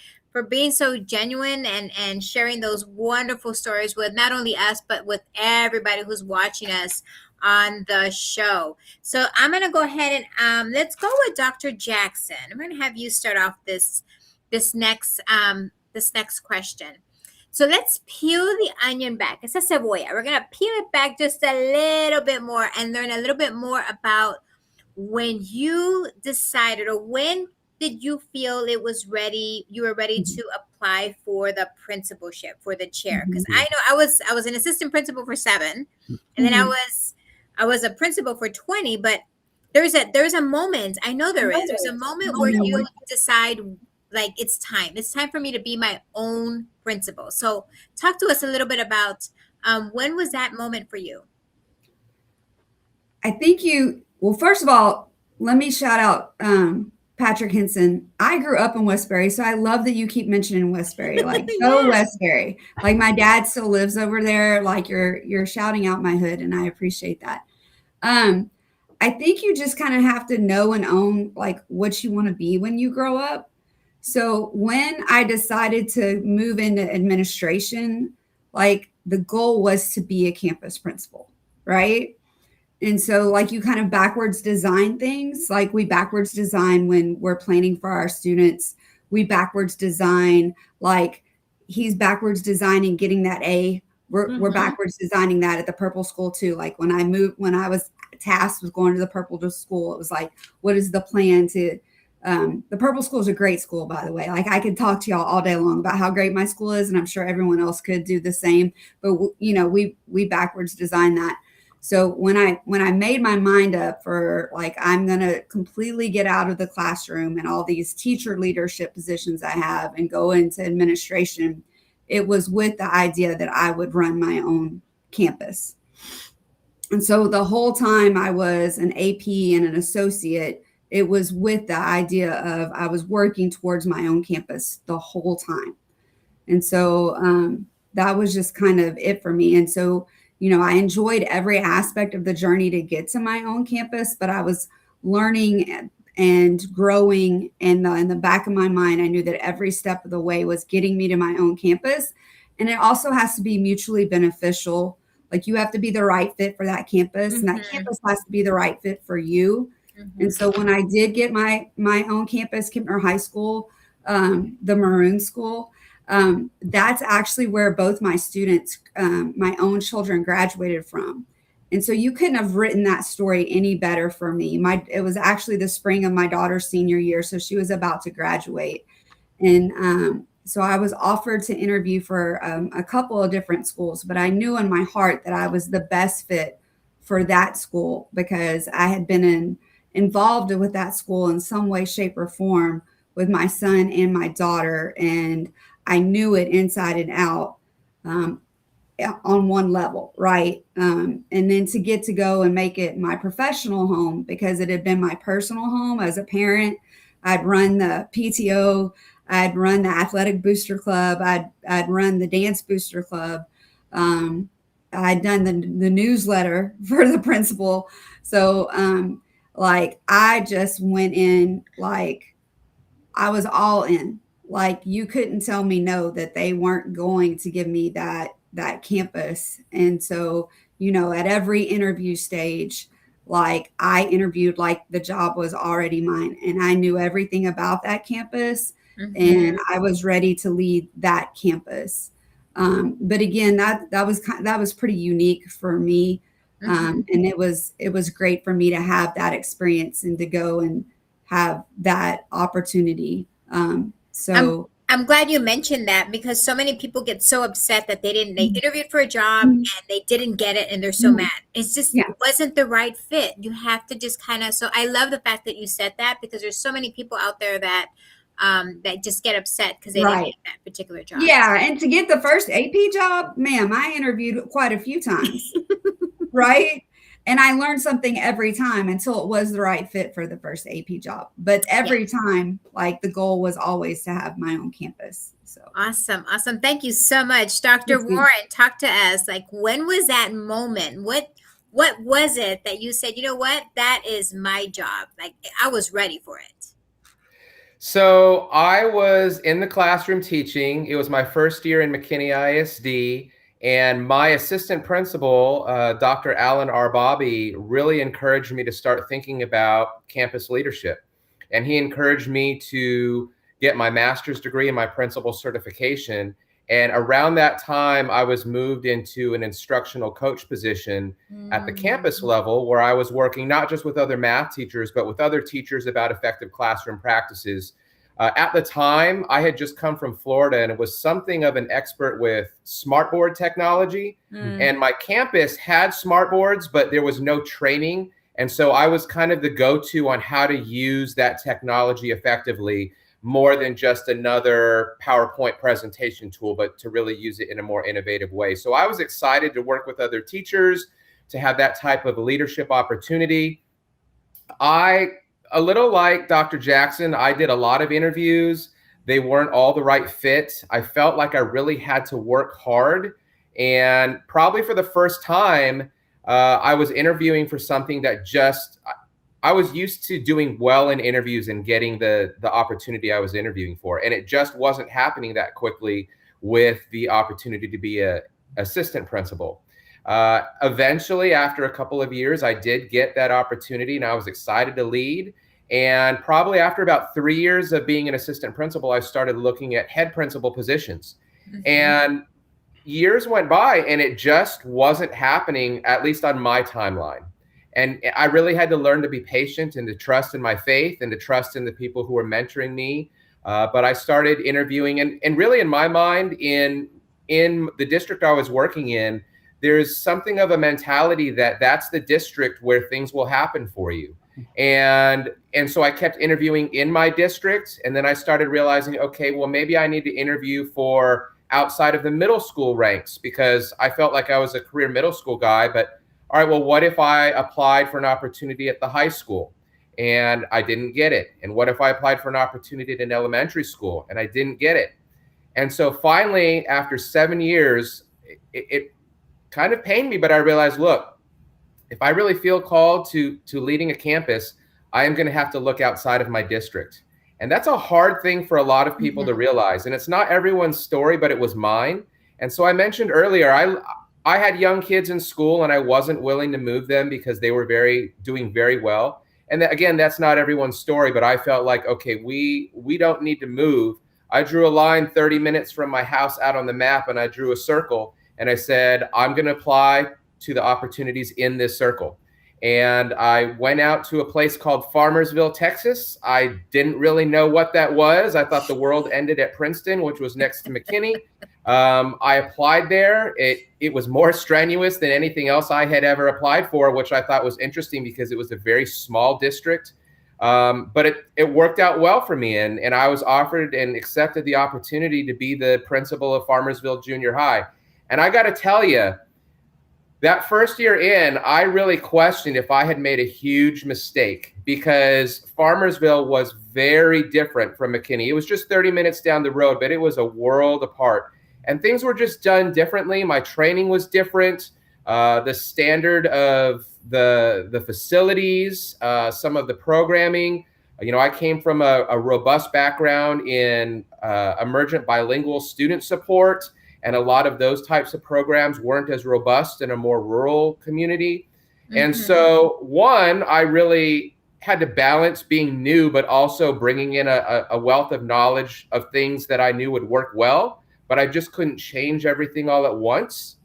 C: being so genuine and sharing those wonderful stories with not only us, but with everybody who's watching us on the show. So I'm going to go ahead and let's go with Dr. Jackson. I'm going to have you start off this next question. So let's peel the onion back. It's a cebolla. We're going to peel it back just a little bit more and learn a little bit more about when you decided, or when did you feel you were ready to apply for the principalship, for the chair? Because I know I was an assistant principal for 7, and then I was a principal for 20, but there's a moment, I know there's a moment where you decide, like, it's time for me to be my own principal. So talk to us a little bit about when was that moment for you?
F: I think well, first of all, let me shout out Patrick Henson. I grew up in Westbury, so I love that you keep mentioning Westbury. Like, go Westbury. Like, my dad still lives over there. Like, you're shouting out my hood, and I appreciate that. I think you just kind of have to know and own, like, what you want to be when you grow up. So when I decided to move into administration, like, the goal was to be a campus principal, right? And so, like, you kind of backwards design things. Like, we backwards design when we're planning for our students. We backwards design, like, he's backwards designing getting that A. We're backwards designing that at the Purple School too. Like, when I was tasked with going to the Purple School, it was like, what is the plan to The Purple School is a great school, by the way. Like, I could talk to y'all all day long about how great my school is, and I'm sure everyone else could do the same. But we backwards designed that. So when I made my mind up for, like, I'm going to completely get out of the classroom and all these teacher leadership positions I have and go into administration, it was with the idea that I would run my own campus. And so the whole time I was an AP and an associate, it was with the idea of I was working towards my own campus the whole time. And so that was just kind of it for me. And so, I enjoyed every aspect of the journey to get to my own campus, but I was learning and growing. And in the back of my mind, I knew that every step of the way was getting me to my own campus. And it also has to be mutually beneficial. Like, you have to be the right fit for that campus, and that campus has to be the right fit for you. And so when I did get my own campus, Kempner High School, the Maroon School, that's actually where both my students, my own children, graduated from. And so you couldn't have written that story any better for me. It was actually the spring of my daughter's senior year, so she was about to graduate. And so I was offered to interview for a couple of different schools, but I knew in my heart that I was the best fit for that school because I had been involved with that school in some way, shape, or form with my son and my daughter. And I knew it inside and out on one level, right? And then to get to go and make it my professional home, because it had been my personal home as a parent. I'd run the PTO, I'd run the athletic booster club, I'd run the dance booster club. I'd done the newsletter for the principal. So I just went in, like, I was all in. Like, you couldn't tell me no, that they weren't going to give me that campus. And so, at every interview stage, like, I interviewed like the job was already mine, and I knew everything about that campus, and I was ready to lead that campus. But again, that was pretty unique for me. And it was great for me to have that experience and to go and have that opportunity.
C: I'm glad you mentioned that, because so many people get so upset that they interviewed for a job and they didn't get it, and they're so mad. It's just it wasn't the right fit. You have to just so I love the fact that you said that, because there's so many people out there that just get upset because they didn't get that particular job.
F: Yeah, and to get the first AP job, ma'am, I interviewed quite a few times, right? And I learned something every time until it was the right fit for the first AP job. But every time, like, the goal was always to have my own campus. So
C: awesome. Thank you so much, Dr. Warren. Talk to us. Like, when was that moment? What was it that you said, you know what, that is my job? Like, I was ready for it.
D: So I was in the classroom teaching. It was my first year in McKinney ISD. And my assistant principal, Dr. Alan Arbabi, really encouraged me to start thinking about campus leadership. And he encouraged me to get my master's degree and my principal certification. And around that time, I was moved into an instructional coach position at the campus level, where I was working not just with other math teachers, but with other teachers about effective classroom practices. At the time, I had just come from Florida and was something of an expert with smartboard technology. And my campus had smartboards, but there was no training. And so I was kind of the go-to on how to use that technology effectively, more than just another PowerPoint presentation tool, but to really use it in a more innovative way. So I was excited to work with other teachers, to have that type of leadership opportunity. A little like Dr. Jackson, I did a lot of interviews. They weren't all the right fit. I felt like I really had to work hard. And probably for the first time, I was interviewing for something that I was used to doing well in interviews and getting the opportunity I was interviewing for. And it just wasn't happening that quickly with the opportunity to be an assistant principal. Eventually, after a couple of years, I did get that opportunity, and I was excited to lead. And probably after about 3 years of being an assistant principal, I started looking at head principal positions. And years went by, and it just wasn't happening, at least on my timeline. And I really had to learn to be patient and to trust in my faith and to trust in the people who were mentoring me. But I started interviewing, and really in my mind, in the district I was working in, there's something of a mentality that that's the district where things will happen for you. And so I kept interviewing in my district, and then I started realizing, okay, well, maybe I need to interview for outside of the middle school ranks, because I felt like I was a career middle school guy. But all right, well, what if I applied for an opportunity at the high school and I didn't get it? And what if I applied for an opportunity at an elementary school and I didn't get it? And so finally, after 7 years, it kind of pained me, but I realized, look, if I really feel called to leading a campus, I am going to have to look outside of my district. And that's a hard thing for a lot of people to realize. And it's not everyone's story, but it was mine. And so I mentioned earlier, I had young kids in school and I wasn't willing to move them because they were doing very well. And again, that's not everyone's story, but I felt like, okay, we don't need to move. I drew a line 30 minutes from my house out on the map, and I drew a circle, and I said, I'm going to apply to the opportunities in this circle. And I went out to a place called Farmersville, Texas. I didn't really know what that was. I thought the world ended at Princeton, which was next to McKinney. I applied there. It was more strenuous than anything else I had ever applied for, which I thought was interesting because it was a very small district. But it worked out well for me. And I was offered and accepted the opportunity to be the principal of Farmersville Junior High. And I got to tell you, that first year in, I really questioned if I had made a huge mistake, because Farmersville was very different from McKinney. It was just 30 minutes down the road, but it was a world apart. And things were just done differently. My training was different. The standard of the facilities, some of the programming. You know, I came from a robust background in emergent bilingual student support. And a lot of those types of programs weren't as robust in a more rural community. And so, one, I really had to balance being new, but also bringing in a wealth of knowledge of things that I knew would work well, but I just couldn't change everything all at once.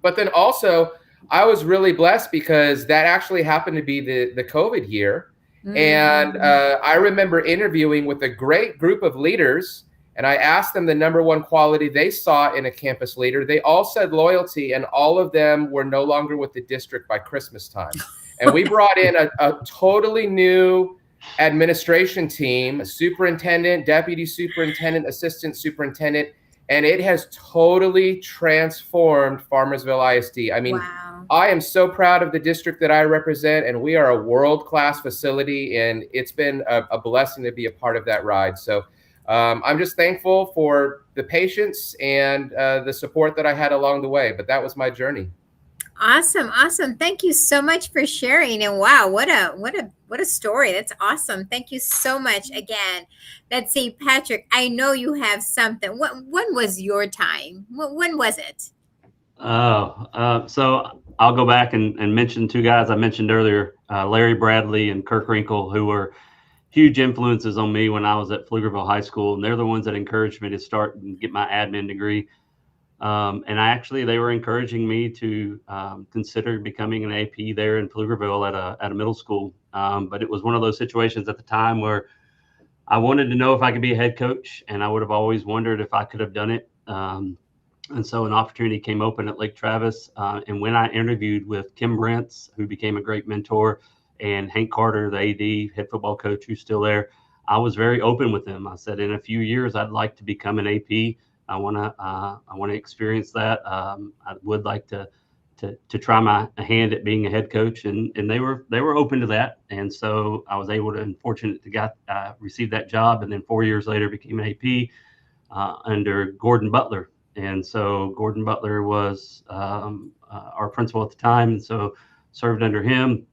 D: But then also, I was really blessed because that actually happened to be the COVID year. And I remember interviewing with a great group of leaders, and I asked them the number one quality they saw in a campus leader. They all said loyalty, and all of them were no longer with the district by Christmas time. And we brought in a totally new administration team, superintendent, deputy superintendent, assistant superintendent, and it has totally transformed Farmersville ISD. I mean, wow. I am so proud of the district that I represent, and we are a world-class facility, and it's been a blessing to be a part of that ride. So I'm just thankful for the patience and the support that I had along the way, but that was my journey.
C: Awesome. Thank you so much for sharing. And wow, what a story. That's awesome. Thank you so much again. Let's see, Patrick, I know you have something. When was your time? When was it?
E: So I'll go back and mention two guys I mentioned earlier, Larry Bradley and Kirk Wrinkle, who were huge influences on me when I was at Pflugerville High School. And they're the ones that encouraged me to start and get my admin degree. And they were encouraging me to consider becoming an AP there in Pflugerville at a middle school. But it was one of those situations at the time where I wanted to know if I could be a head coach, and I would have always wondered if I could have done it. And so an opportunity came open at Lake Travis. And when I interviewed with Kim Brentz, who became a great mentor, and Hank Carter, the AD, head football coach, who's still there, I was very open with them. I said, in a few years, I'd like to become an AP. I want to experience that. I would like to try my hand at being a head coach, and they were open to that. And so I was able to, and fortunate to receive that job. And then 4 years later, became an AP under Gordon Butler. And so Gordon Butler was our principal at the time, and so served under him.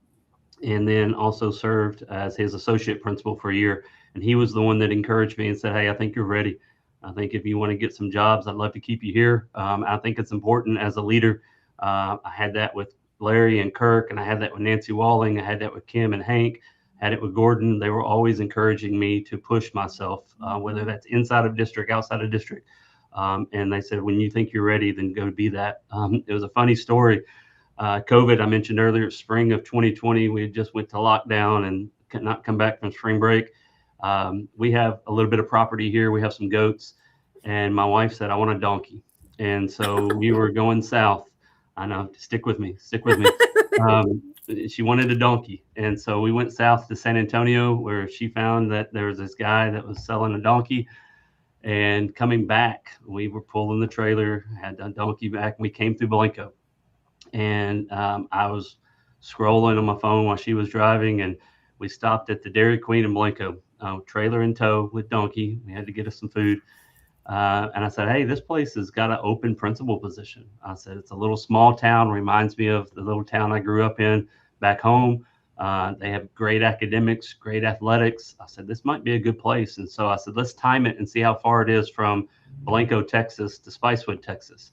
E: And then also served as his associate principal for a year. And he was the one that encouraged me and said, hey, I think you're ready. I think if you want to get some jobs, I'd love to keep you here. I think it's important as a leader. I had that with Larry and Kirk, and I had that with Nancy Walling. I had that with Kim and Hank. I had it with Gordon. They were always encouraging me to push myself, whether that's inside of district, outside of district. And they said, when you think you're ready, then go be that. It was a funny story. COVID, I mentioned earlier, spring of 2020, we just went to lockdown and could not come back from spring break. We have a little bit of property here. We have some goats, and my wife said, I want a donkey. And so we were going south. I know, stick with me. She wanted a donkey. And so we went south to San Antonio, where she found that there was this guy that was selling a donkey. And coming back, we were pulling the trailer, had a donkey back, and we came through Blanco. And I was scrolling on my phone while she was driving, and we stopped at the Dairy Queen in Blanco, trailer in tow with donkey. We had to get us some food. And I said, hey, this place has got an open principal position. I said, it's a little small town, reminds me of the little town I grew up in back home. They have great academics, great athletics. I said, this might be a good place. And so I said, let's time it and see how far it is from Blanco, Texas to Spicewood, Texas.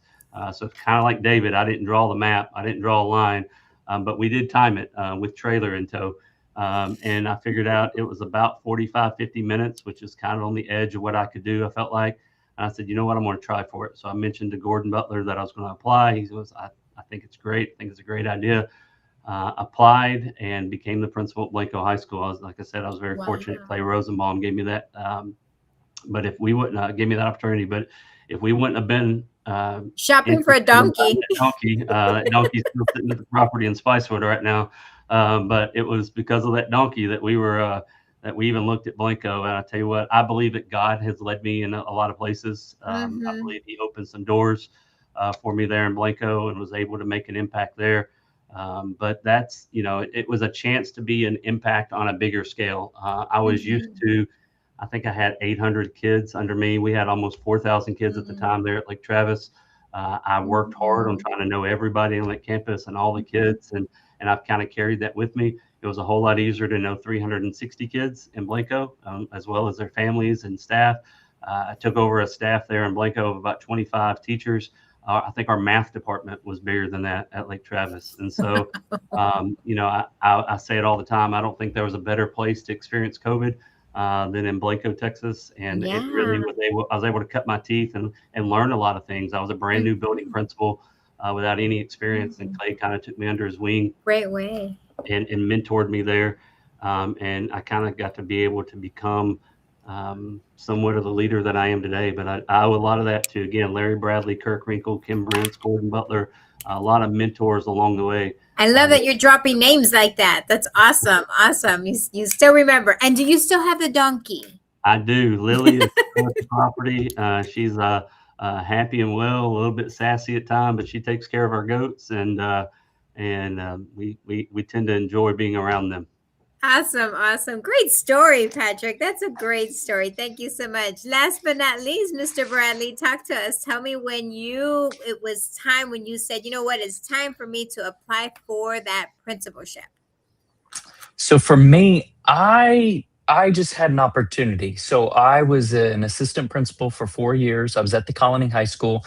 E: So it's kind of like David. I didn't draw the map. I didn't draw a line, but we did time it with trailer in tow. And I figured out it was about 45, 50 minutes, which is kind of on the edge of what I could do, I felt like. And I said, you know what, I'm going to try for it. So I mentioned to Gordon Butler that I was going to apply. He goes, I think it's great. I think it's a great idea. Applied and became the principal at Blanco High School. Like I said, I was very fortunate. Clay Rosenbaum gave me that. But if we wouldn't give me that opportunity, but if we wouldn't have been
C: shopping for a donkey,
E: that donkey's still sitting at the property in Spicewood right now. But it was because of that donkey that we were that we even looked at Blanco. And I tell you what, I believe that God has led me in a lot of places. I believe He opened some doors for me there in Blanco and was able to make an impact there. But that's, it was a chance to be an impact on a bigger scale. I was used to, I think I had 800 kids under me. We had almost 4,000 kids at the time there at Lake Travis. I worked hard on trying to know everybody on that campus and all the kids, and I've kind of carried that with me. It was a whole lot easier to know 360 kids in Blanco, as well as their families and staff. I took over a staff there in Blanco of about 25 teachers. I think our math department was bigger than that at Lake Travis. And so, I say it all the time. I don't think there was a better place to experience COVID than in Blanco, Texas. And it really I was able to cut my teeth and learn a lot of things. I was a brand new building principal without any experience. And Clay kind of took me under his wing.
C: Great way.
E: And mentored me there. And I kind of got to be able to become somewhat of the leader that I am today. But I owe a lot of that to, again, Larry Bradley, Kirk Wrinkle, Kim Brentz, Gordon Butler, a lot of mentors along the way.
C: I love that you're dropping names like that. That's awesome. Awesome. You still remember. And do you still have the donkey? I do. Lily is still at the property. She's happy and well, a little bit sassy at times, but she takes care of our goats, and we tend to enjoy being around them. Awesome. Awesome. Great story, Patrick. That's a great story. Thank you so much. Last but not least, Mr. Bradley, talk to us. Tell me when it was time when you said, you know what, it's time for me to apply for that principalship.
G: So for me, I just had an opportunity. So I was an assistant principal for 4 years. I was at the Colony High School.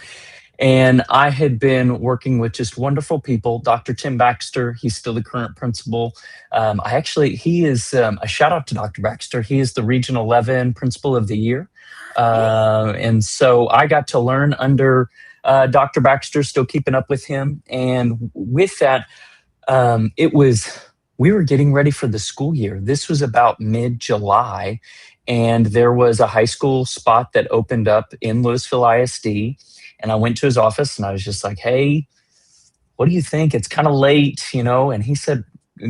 G: And I had been working with just wonderful people. Dr. Tim Baxter, he's still the current principal. He is a shout out to Dr. Baxter. He is the Region 11 Principal of the Year. And so I got to learn under Dr. Baxter, still keeping up with him. And with that, we were getting ready for the school year. This was about mid-July. And there was a high school spot that opened up in Louisville ISD. And I went to his office and I was just like, hey, what do you think? It's kind of late, And he said,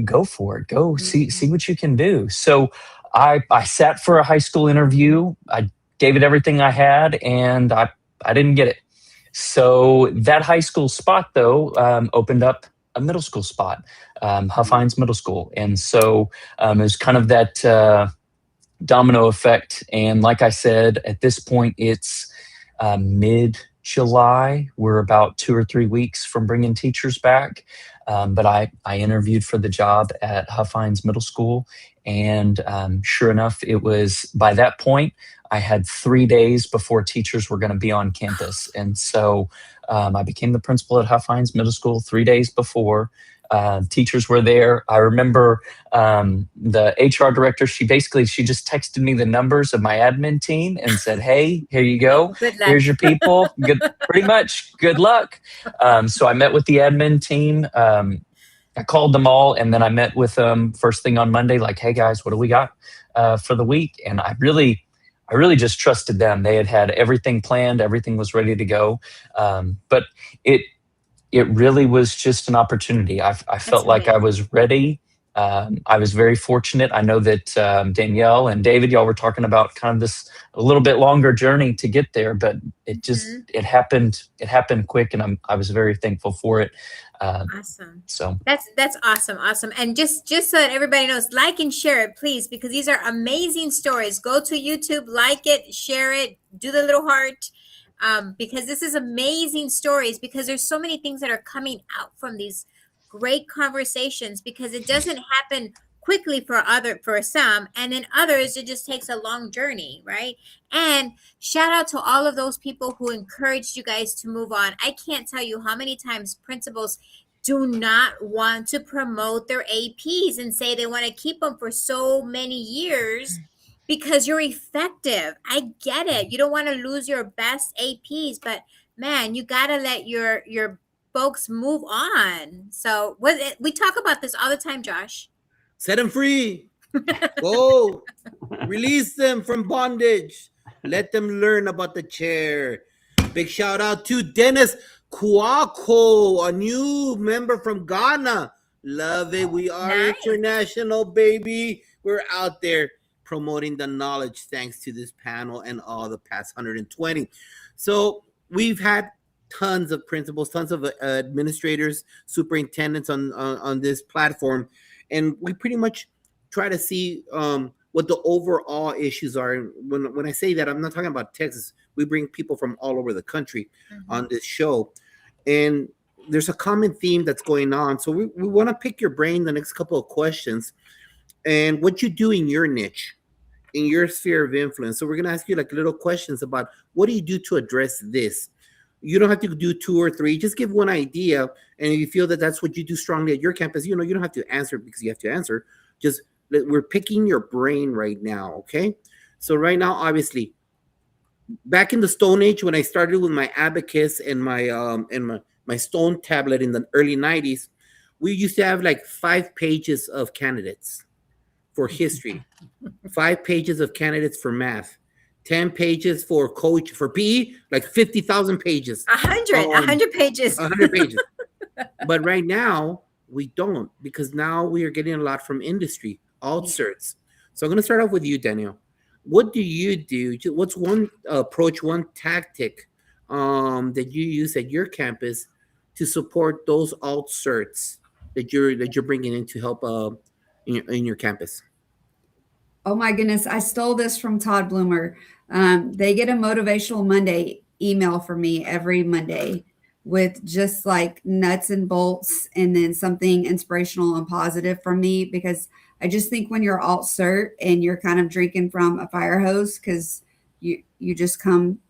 G: go for it. Go see what you can do. So I sat for a high school interview. I gave it everything I had, and I didn't get it. So that high school spot, though, opened up a middle school spot, Huff Hines Middle School. And so it was kind of that domino effect. And like I said, at this point, it's mid-July. We're about 2 or 3 weeks from bringing teachers back. But I interviewed for the job at Huff Hines Middle School. And sure enough, it was by that point, I had 3 days before teachers were going to be on campus. And so I became the principal at Huff Hines Middle School 3 days before. Teachers were there. I remember the HR director. She just texted me the numbers of my admin team and said, "Hey, here you go.
C: Good luck.
G: Here's your people. Good, pretty much. Good luck." So I met with the admin team. I called them all, and then I met with them first thing on Monday. Like, "Hey guys, what do we got for the week?" And I really just trusted them. They had everything planned. Everything was ready to go. But it really was just an opportunity. I felt like I was ready. I was very fortunate. I know that Danielle and David, y'all were talking about kind of this a little bit longer journey to get there, but it just it happened quick, and I was very thankful for it.
C: Awesome.
G: So
C: that's awesome. And just so that everybody knows, like and share it, please, because these are amazing stories. Go to YouTube, like it, share it, do the little heart. Because this is amazing stories, because there's so many things that are coming out from these great conversations, because it doesn't happen quickly for some, and then others it just takes a long journey, right? And shout out to all of those people who encouraged you guys to move on. I can't tell you how many times principals do not want to promote their APs and say they want to keep them for so many years because you're effective. I get it. You don't want to lose your best APs, but man, you got to let your folks move on. So we talk about this all the time, Josh.
A: Set them free. Go. Release them from bondage. Let them learn about the chair. Big shout out to Dennis Kwako, a new member from Ghana. Love it. We are international, baby. We're out there promoting the knowledge thanks to this panel and all the past 120. So we've had tons of principals, tons of administrators, superintendents on this platform, and we pretty much try to see what the overall issues are. And when I say that, I'm not talking about Texas. We bring people from all over the country on this show, and there's a common theme that's going on. So we want to pick your brain the next couple of questions and what you do in your niche, in your sphere of influence. So we're going to ask you like little questions about what do you do to address this. You don't have to do 2 or 3. Just give one idea, and if you feel that that's what you do strongly at your campus, you don't have to answer because you have to answer. Just we're picking your brain right now, okay? So right now, obviously, back in the Stone Age when I started with my abacus and my stone tablet in the early 90s, we used to have like 5 pages of candidates for history, 5 pages of candidates for math, 10 pages for coach for PE, like 50,000 pages.
C: 100 pages.
A: 100 pages. But right now, we don't, because now we are getting a lot from industry, alt certs. So I'm going to start off with you, Daniel. What do you do? What's one approach, one tactic that you use at your campus to support those alt certs that you're bringing in to help in your campus?
F: Oh my goodness, I stole this from Todd Bloomer. They get a Motivational Monday email from me every Monday with just like nuts and bolts and then something inspirational and positive from me, because I just think when you're alt cert and you're kind of drinking from a fire hose because you just come,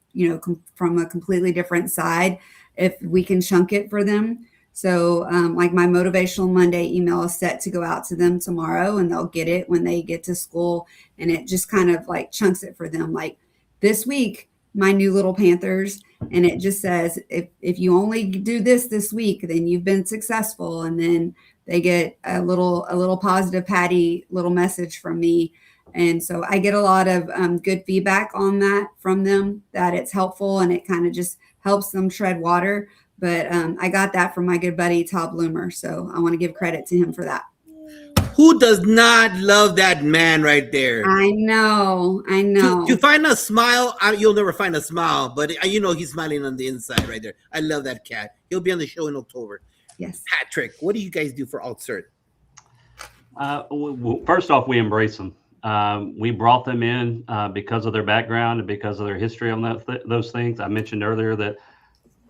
F: from a completely different side, if we can chunk it for them. So like my Motivational Monday email is set to go out to them tomorrow, and they'll get it when they get to school. And it just kind of like chunks it for them. Like this week, my new little Panthers, and it just says, if you only do this week, then you've been successful. And then they get a little positive Patty little message from me. And so I get a lot of good feedback on that from them, that it's helpful and it kind of just helps them tread water. But I got that from my good buddy, Todd Bloomer. So I want to give credit to him for that.
A: Who does not love that man right there?
F: I know.
A: To find a smile, you'll never find a smile, but he's smiling on the inside right there. I love that cat. He'll be on the show in October.
F: Yes.
A: Patrick, what do you guys do for alt cert?
E: Well, first off, we embrace them. We brought them in because of their background and because of their history on those things. I mentioned earlier that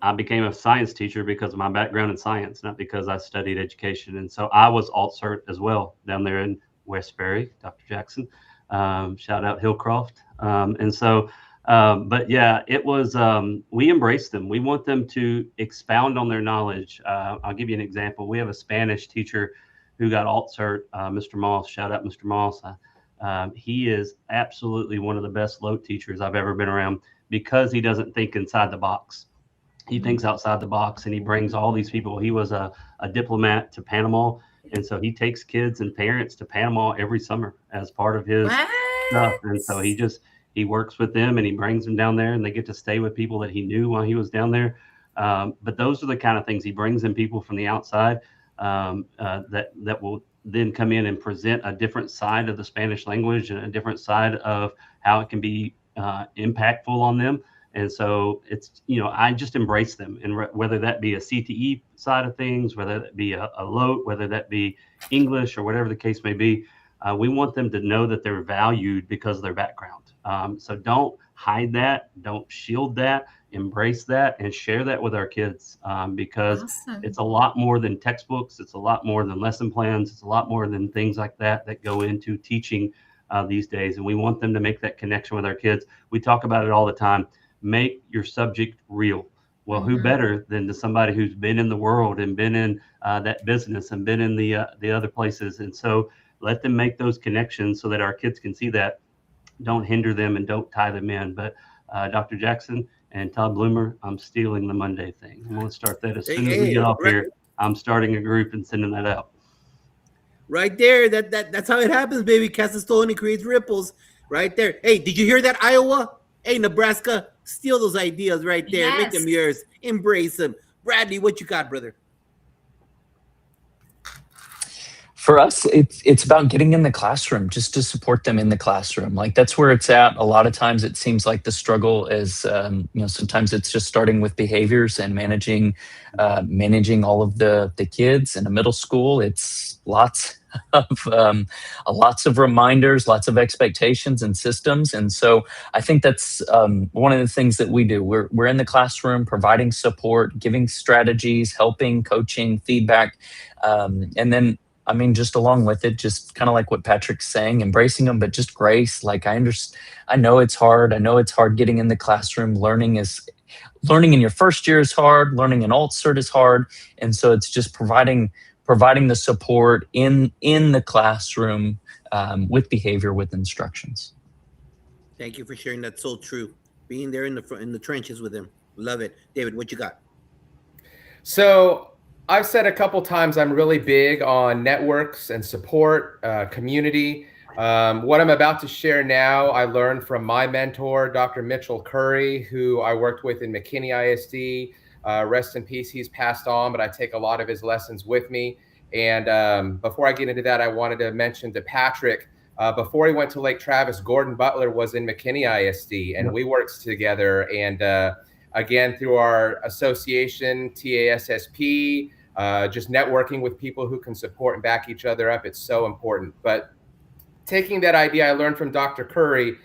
E: I became a science teacher because of my background in science, not because I studied education. And so I was alt cert as well down there in Westbury, Dr. Jackson. Shout out Hillcroft. And so But yeah, it was, we embrace them. We want them to expound on their knowledge. I'll give you an example. We have a Spanish teacher who got alt cert, Mr. Moss. Shout out, Mr. Moss. He is absolutely one of the best LOTE teachers I've ever been around because he doesn't think inside the box. He thinks outside the box, and he brings all these people. He was a diplomat to Panama, and so he takes kids and parents to Panama every summer as part of his stuff. And so he works with them, and he brings them down there, and they get to stay with people that he knew while he was down there. But those are the kind of things he brings in, people from the outside that will then come in and present a different side of the Spanish language and a different side of how it can be impactful on them. And so it's, I just embrace them, and whether that be a CTE side of things, whether that be a LOTE, whether that be English or whatever the case may be, we want them to know that they're valued because of their background. So don't hide that, don't shield that, embrace that, and share that with our kids, because it's a lot more than textbooks. It's a lot more than lesson plans. It's a lot more than things like that go into teaching these days. And we want them to make that connection with our kids. We talk about it all the time. Make your subject real. Well, who better than to somebody who's been in the world and been in that business and been in the other places? And so let them make those connections so that our kids can see that. Don't hinder them and don't tie them in. But Dr. Jackson and Todd Bloomer, I'm stealing the Monday thing. I'm going to start that as soon as we get off here. I'm starting a group and sending that out.
A: Right there. That's how it happens, baby. Cast a stone, it creates ripples. Right there. Hey, did you hear that, Iowa? Hey, Nebraska, steal those ideas right there.
C: Yes.
A: Make them yours. Embrace them. Bradley, what you got, brother?
G: For us, it's about getting in the classroom, just to support them in the classroom. Like, that's where it's at. A lot of times it seems like the struggle is, sometimes it's just starting with behaviors and managing all of the kids in a middle school. It's lots of reminders, lots of expectations and systems. And so I think that's one of the things that we do. We're in the classroom providing support, giving strategies, helping, coaching, feedback, and then, just along with it, just kind of like what Patrick's saying, embracing them, but just grace. Like, I know it's hard. I know it's hard getting in the classroom. Learning in your first year is hard. Learning in alt cert is hard. And so it's just providing the support in the classroom with behavior, with instructions.
A: Thank you for sharing. That's so true. Being there in the trenches with them. Love it. David, what you got?
D: So I've said a couple times I'm really big on networks and support, community. What I'm about to share now, I learned from my mentor, Dr. Mitchell Curry, who I worked with in McKinney ISD. Rest in peace, he's passed on, but I take a lot of his lessons with me. And before I get into that, I wanted to mention to Patrick, before he went to Lake Travis, Gordon Butler was in McKinney ISD, and we worked together. And again, through our association, TASSP, just networking with people who can support and back each other up, it's so important. But taking that idea I learned from Dr. Curry,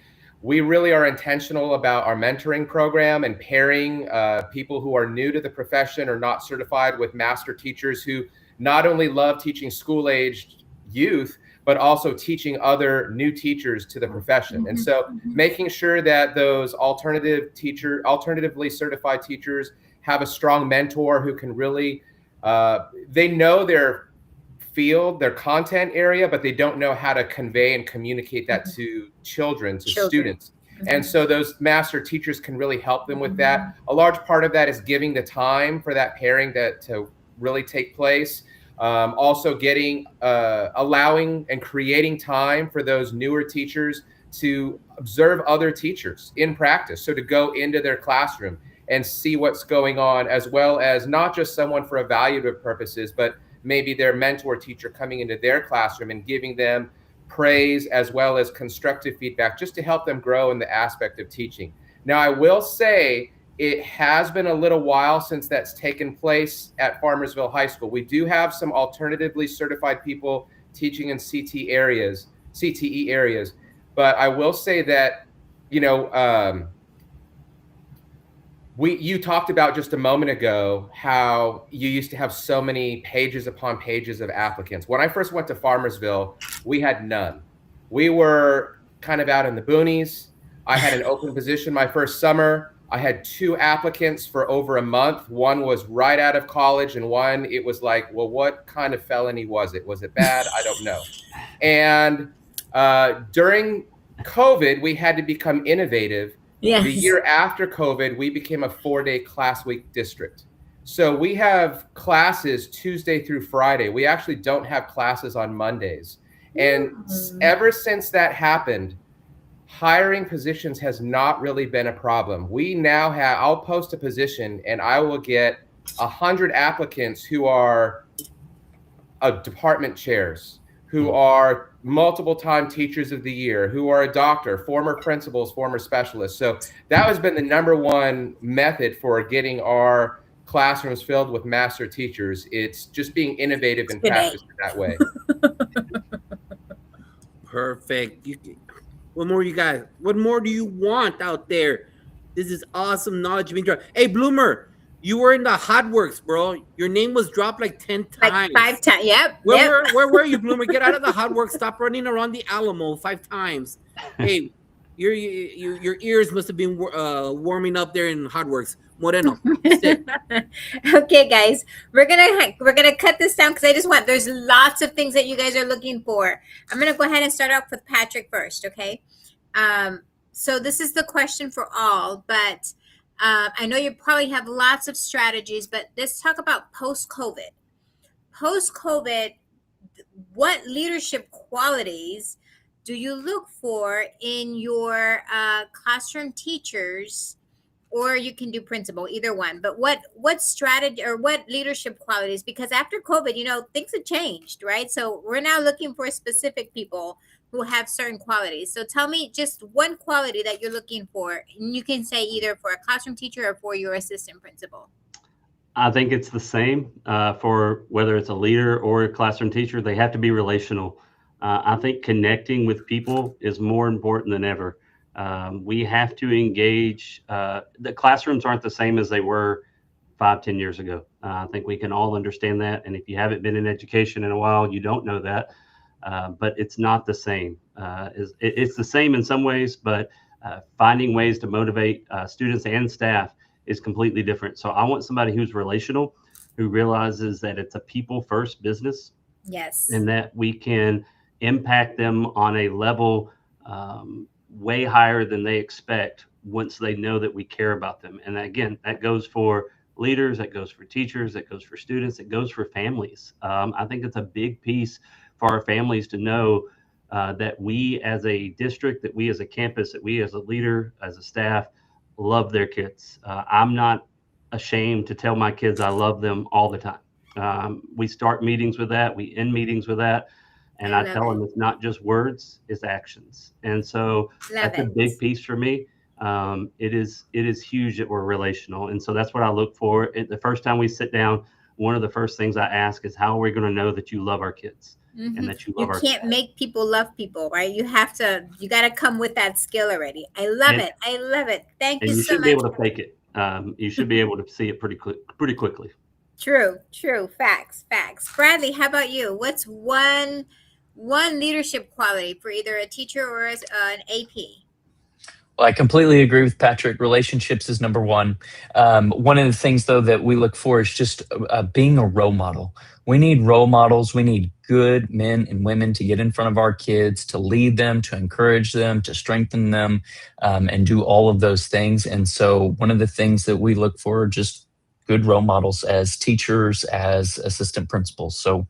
D: we really are intentional about our mentoring program and pairing people who are new to the profession or not certified with master teachers who not only love teaching school-aged youth, but also teaching other new teachers to the profession. And so making sure that those alternatively certified teachers have a strong mentor who can really, they know their field, their content area, but they don't know how to convey and communicate that to children, students. And so those master teachers can really help them with that. A large part of that is giving the time for that pairing to really take place. Also getting, allowing and creating time for those newer teachers to observe other teachers in practice. So to go into their classroom and see what's going on, as well as not just someone for evaluative purposes, but maybe their mentor teacher coming into their classroom and giving them praise as well as constructive feedback, just to help them grow in the aspect of teaching. Now, I will say it has been a little while since that's taken place at Farmersville High School. We do have some alternatively certified people teaching in CTE areas, but I will say that, you talked about just a moment ago how you used to have so many pages upon pages of applicants. When I first went to Farmersville, we had none. We were kind of out in the boonies. I had an open position my first summer. I had 2 applicants for over a month. One was right out of college, and one, it was like, well, what kind of felony was it? Was it bad? I don't know. And during COVID, we had to become innovative.
C: Yes.
D: The year after COVID, we became a 4-day class week district. So we have classes Tuesday through Friday. We actually don't have classes on Mondays. And ever since that happened, hiring positions has not really been a problem. We now have, I'll post a position and I will get 100 applicants who are department chairs, who are multiple time teachers of the year, who are a doctor, former principals, former specialists. So that has been the #1 method for getting our classrooms filled with master teachers. It's just being innovative and practiced that way.
A: Perfect. What more you guys? What more do you want out there? This is awesome knowledge being dropped. Hey, Bloomer, you were in the Hot Works, bro. Your name was dropped like 10 times.
C: Like 5 times. Yep.
A: Where were you, Bloomer? Get out of the Hot Works. Stop running around the Alamo 5 times. Hey, your ears must have been warming up there in Hot Works. Moreno.
C: Okay, guys, we're gonna cut this down because there's lots of things that you guys are looking for. I'm gonna go ahead and start off with Patrick first. Okay, so this is the question for all, but I know you probably have lots of strategies, but let's talk about post-COVID. Post-COVID, what leadership qualities do you look for in your classroom teachers? Or you can do principal, either one. But what strategy or what leadership qualities? Because after COVID, things have changed, right? So we're now looking for specific people who have certain qualities. So tell me just one quality that you're looking for. And you can say either for a classroom teacher or for your assistant principal.
E: I think it's the same for whether it's a leader or a classroom teacher. They have to be relational. I think connecting with people is more important than ever. We have to engage. The classrooms aren't the same as they were 5-10 years ago. I think we can all understand that. And if you haven't been in education in a while, you don't know that. But it's not the same. It's the same in some ways, but finding ways to motivate students and staff is completely different. So I want somebody who's relational, who realizes that it's a people first business.
C: Yes.
E: And that we can impact them on a level way higher than they expect once they know that we care about them. And again, that goes for leaders, that goes for teachers, that goes for students, it goes for families. I think it's a big piece for our families to know that we as a district, that we as a campus, that we as a leader, as a staff, love their kids. I'm not ashamed to tell my kids I love them all the time. We start meetings with that, we end meetings with that. And I tell them it's not just words, it's actions. And so that's a big piece for me. It is huge that we're relational. And so that's what I look for. The first time we sit down, one of the first things I ask is, how are we going to know that you love our kids and that you love our kids?
C: You can't make people love people, right? You got to come with that skill already. I love it. I love it. Thank you so much.
E: And you should be able to fake it. You should be able to see it pretty quickly. True.
C: Facts. Bradley, how about you? What's one leadership quality for either a teacher or as an AP?
G: Well, I completely agree with Patrick. Relationships is #1. One of the things, though, that we look for is just being a role model. We need role models. We need good men and women to get in front of our kids, to lead them, to encourage them, to strengthen them, and do all of those things. And so one of the things that we look for are just good role models as teachers, as assistant principals. So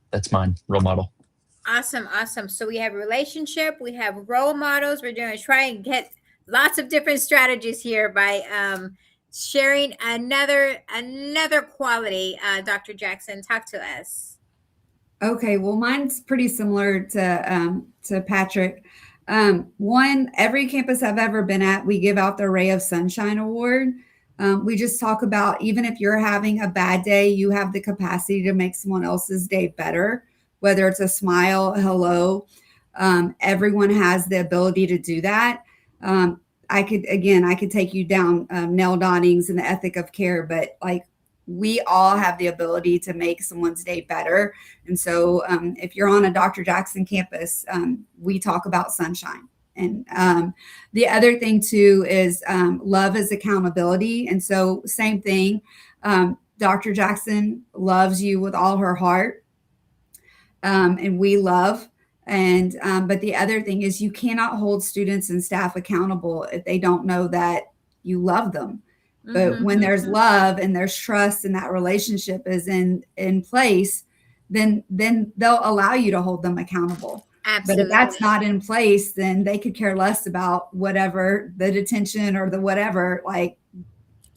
G: that's mine, role model.
C: Awesome. So we have relationship, we have role models. We're going to try and get lots of different strategies here by sharing another quality. Dr. Jackson, talk to us.
F: Okay, well, mine's pretty similar to Patrick. One, every campus I've ever been at, we give out the Ray of Sunshine Award. We just talk about, even if you're having a bad day, you have the capacity to make someone else's day better, whether it's a smile, a hello. Everyone has the ability to do that. I could take you down Nell Donnings and the ethic of care, but like, we all have the ability to make someone's day better. And so if you're on a Dr. Jackson campus, we talk about sunshine. And the other thing too is love is accountability. And so same thing. Dr. Jackson loves you with all her heart. And we love. And but the other thing is you cannot hold students and staff accountable if they don't know that you love them. But when there's love and there's trust and that relationship is in place, then they'll allow you to hold them accountable.
C: Absolutely.
F: But if that's not in place, then they could care less about whatever the detention or the whatever, like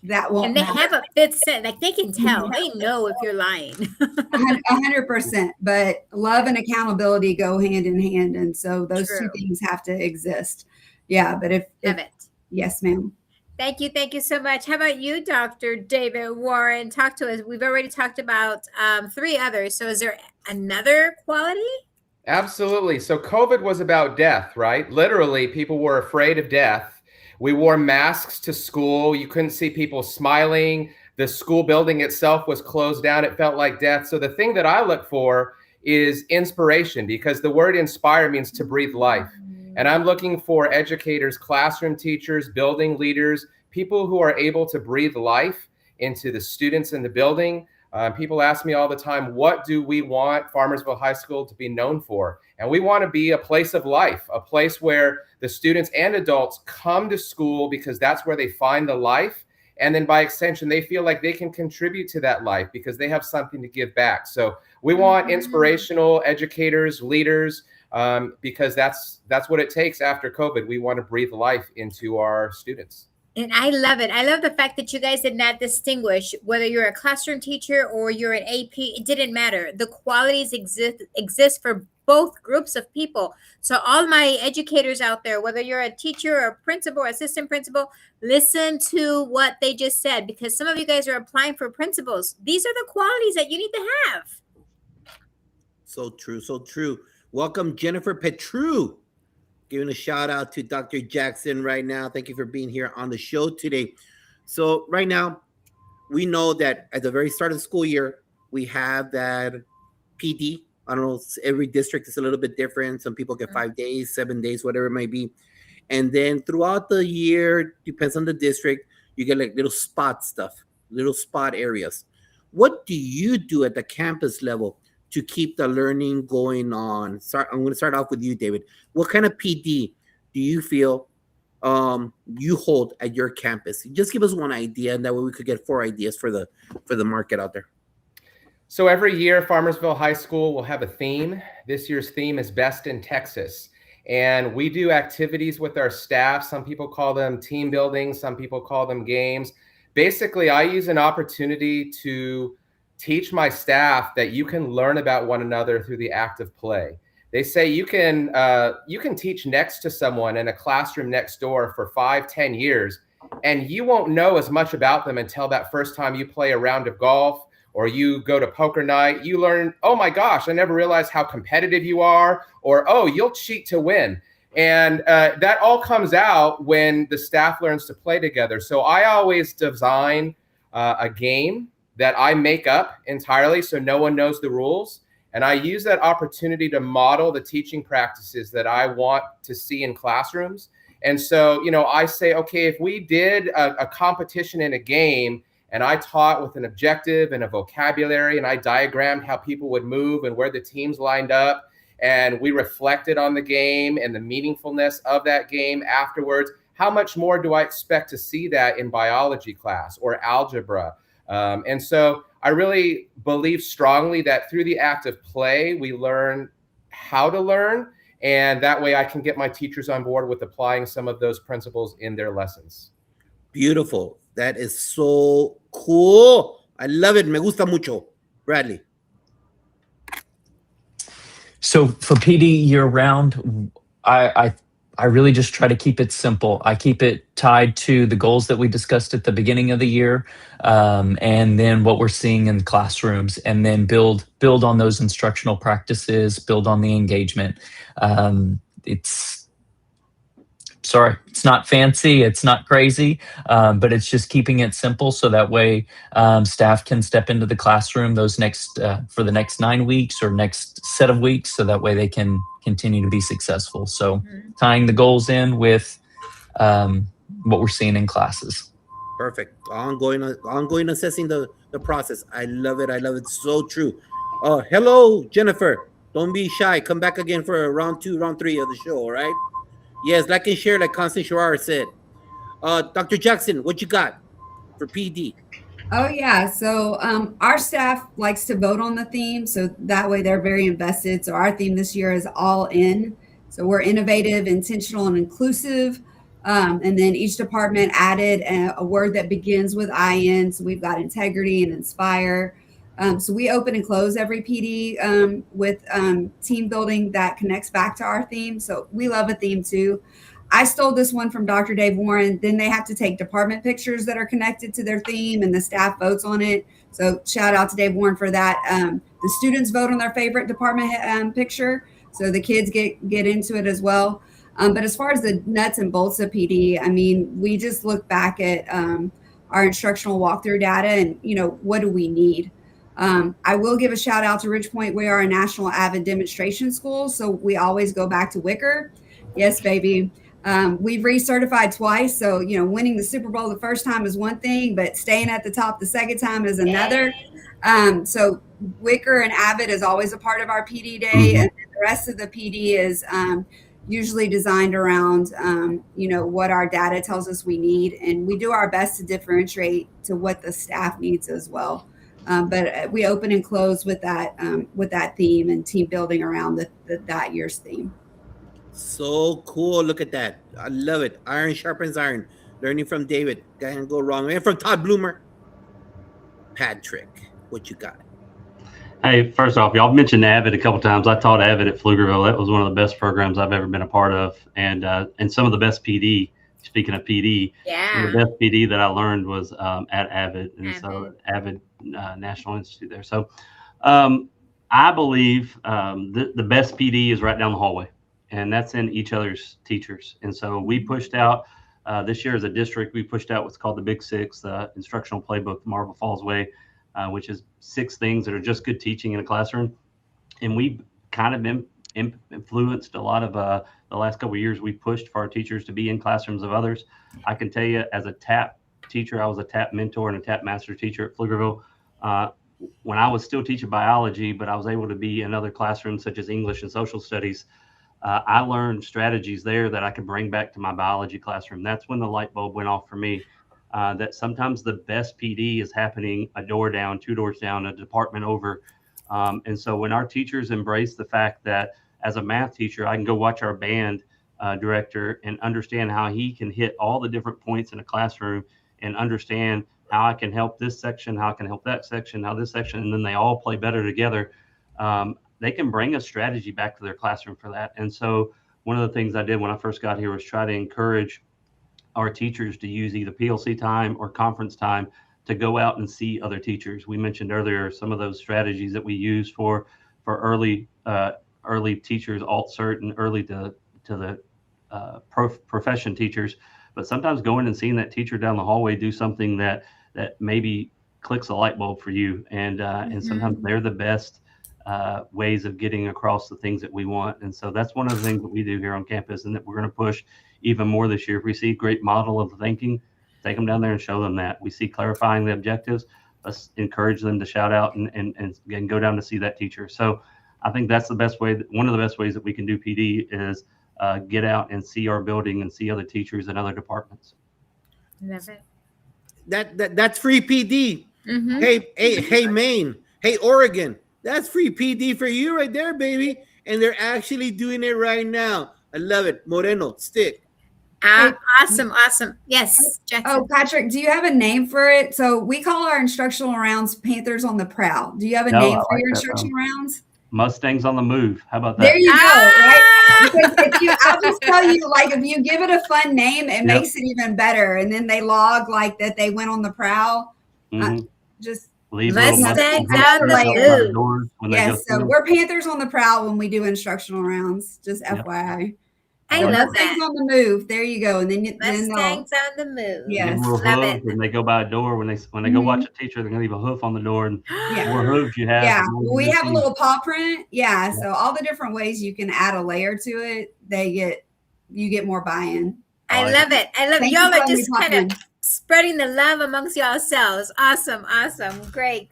F: that won't
C: And they
F: matter.
C: have a fifth sense, like they can tell, they know if you're lying.
F: 100%. But love and accountability go hand in hand. And so those
C: True.
F: two things have to exist. Yeah. But if
C: Love it.
F: yes, ma'am.
C: Thank you so much. How about you, Dr. David Warren? Talk to us. We've already talked about 3 others. So is there another quality?
D: Absolutely. So COVID was about death, right? Literally, people were afraid of death. We wore masks to school. You couldn't see people smiling. The school building itself was closed down. It felt like death. So the thing that I look for is inspiration, because the word inspire means to breathe life. And I'm looking for educators, classroom teachers, building leaders, people who are able to breathe life into the students in the building. People ask me all the time, what do we want Farmersville High School to be known for? And we want to be a place of life, a place where the students and adults come to school because that's where they find the life. And then by extension, they feel like they can contribute to that life because they have something to give back. So we want inspirational educators, leaders, because that's what it takes after COVID. We want to breathe life into our students.
C: And I love it. I love the fact that you guys did not distinguish whether you're a classroom teacher or you're an AP. It didn't matter. The qualities exist for both groups of people. So all my educators out there, whether you're a teacher or a principal or assistant principal, listen to what they just said, because some of you guys are applying for principals. These are the qualities that you need to have.
A: So true, so true. Welcome, Jennifer Petru. Giving a shout out to Dr. Jackson right now. Thank you for being here on the show today. So right now, we know that at the very start of the school year, we have that PD. I don't know, every district is a little bit different. Some people get 5 days, 7 days, whatever it may be. And then throughout the year, depends on the district, you get like little spot stuff, little spot areas. What do you do at the campus level to keep the learning going on? I'm going to start off with you, David. What kind of PD do you feel you hold at your campus? Just give us one idea, and that way we could get 4 ideas for the market out there.
D: So every year, Farmersville High School will have a theme. This year's theme is Best in Texas. And we do activities with our staff. Some people call them team building. Some people call them games. Basically, I use an opportunity to teach my staff that you can learn about one another through the act of play. They say you can teach next to someone in a classroom next door for 5-10 years, and you won't know as much about them until that first time you play a round of golf or you go to poker night. You learn, oh my gosh, I never realized how competitive you are, or oh, you'll cheat to win. And that all comes out when the staff learns to play together. So I always design a game that I make up entirely so no one knows the rules. And I use that opportunity to model the teaching practices that I want to see in classrooms. And so, I say, okay, if we did a competition in a game and I taught with an objective and a vocabulary and I diagrammed how people would move and where the teams lined up, and we reflected on the game and the meaningfulness of that game afterwards, how much more do I expect to see that in biology class or algebra? And so I really believe strongly that through the act of play, we learn how to learn. And that way I can get my teachers on board with applying some of those principles in their lessons.
A: Beautiful. That is so cool. I love it. Me gusta mucho. Bradley.
G: So for PD year round, I really just try to keep it simple. I keep it tied to the goals that we discussed at the beginning of the year, and then what we're seeing in classrooms, and then build on those instructional practices, build on the engagement. It's sorry, it's not fancy, it's not crazy, but it's just keeping it simple so that way staff can step into the classroom those next for the next 9 weeks or next set of weeks, so that way they can continue to be successful. So tying the goals in with what we're seeing in classes.
A: Perfect. Ongoing assessing the process. I love it. I love it. So true. Hello, Jennifer. Don't be shy. Come back again for round 2, round 3 of the show. All right. Yes, like and share, like Constance Sherrard said. Dr. Jackson, what you got for PD?
F: Oh yeah, so our staff likes to vote on the theme, so that way they're very invested. So our theme this year is all in. So we're innovative, intentional, and inclusive. And then each department added a word that begins with IN. So we've got integrity and inspire. So we open and close every PD with team building that connects back to our theme. So we love a theme too. I stole this one from Dr. Dave Warren. Then they have to take department pictures that are connected to their theme, and the staff votes on it. So shout out to Dave Warren for that. The students vote on their favorite department picture. So the kids get into it as well. But as far as the nuts and bolts of PD, I mean, we just look back at our instructional walkthrough data and, what do we need? I will give a shout out to Ridgepoint. We are a national AVID demonstration school, so we always go back to Wicker. Yes, baby. We've recertified twice, so winning the Super Bowl the first time is one thing, but staying at the top the second time is another. So Wicker and AVID is always a part of our PD day, and the rest of the PD is usually designed around what our data tells us we need, and we do our best to differentiate to what the staff needs as well. But we open and close with that theme and team building around that year's theme.
A: So cool. Look at that. I love it. Iron sharpens iron. Learning from David. Can't go wrong. And from Todd Bloomer. Patrick, what you got?
E: Hey, first off, y'all mentioned AVID a couple times. I taught AVID at Pflugerville. That was one of the best programs I've ever been a part of, and some of the best PD. Speaking of PD,
C: Yeah.
E: the best PD that I learned was at AVID, and so AVID National Institute there. So I believe the best PD is right down the hallway, and that's in each other's teachers. And so we pushed out this year as a district, we pushed out what's called the Big Six, the instructional playbook, Marble Falls Way, which is 6 things that are just good teaching in a classroom. And we've kind of influenced a lot of the last couple of years. We pushed for our teachers to be in classrooms of others. I can tell you, as a TAP teacher, I was a TAP mentor and a TAP master teacher at Pflugerville. When I was still teaching biology, but I was able to be in other classrooms such as English and social studies, I learned strategies there that I could bring back to my biology classroom. That's when the light bulb went off for me, that sometimes the best PD is happening a door down, 2 doors down, a department over. And so when our teachers embrace the fact that as a math teacher, I can go watch our band director and understand how he can hit all the different points in a classroom and understand how I can help this section, how I can help that section, how this section, and then they all play better together. They can bring a strategy back to their classroom for that. And so one of the things I did when I first got here was try to encourage our teachers to use either PLC time or conference time to go out and see other teachers. We mentioned earlier some of those strategies that we use for early teachers, alt cert, and early to the profession teachers. But sometimes going and seeing that teacher down the hallway do something that maybe clicks a light bulb for you, and sometimes they're the best ways of getting across the things that we want. And so that's one of the things that we do here on campus, and that we're going to push even more this year. If we see a great model of thinking, take them down there and show them that. We see clarifying the objectives, let's encourage them to shout out and go down to see that teacher. So I think that's the best way. One of the best ways that we can do PD is get out and see our building and see other teachers and other departments.
C: Love it.
A: That's free PD. Hey, Maine. Hey, Oregon. That's free PD for you right there, baby. And they're actually doing it right now. I love it. Moreno, stick.
C: Awesome. Yes, Jackson.
F: Oh, Patrick, do you have a name for it? So we call our instructional rounds Panthers on the Prowl. Do you have a name for your instructional rounds?
E: Mustangs on the move. How about that?
F: There you go. Right? Because I'll just tell you, like, if you give it a fun name, it makes it even better. And then they log like that they went on the prowl. Just
E: leave
C: Mustangs on the move.
F: Yes, so we're Panthers on the Prowl when we do instructional rounds. Just FYI.
C: I
E: Oh,
C: love
F: Mustangs
C: that.
F: on the move. There you go. And then they'll,
C: Mustangs on the move.
F: Yeah.
E: Give them a little
C: Love
E: hoof
C: it.
E: when they go by a door. When they go watch a teacher, they're gonna leave a hoof on the door, and
F: Yeah.
E: the more hooves you have,
F: yeah,
E: the more
F: we
E: you
F: have a
E: see.
F: little paw print. Yeah. So all the different ways you can add a layer to it, you get more buy-in.
C: I love it. I love it.
F: Thank you
C: Y'all
F: for
C: are
F: letting me
C: just
F: pop
C: kind
F: in.
C: of spreading the love amongst yourselves. Awesome. Great.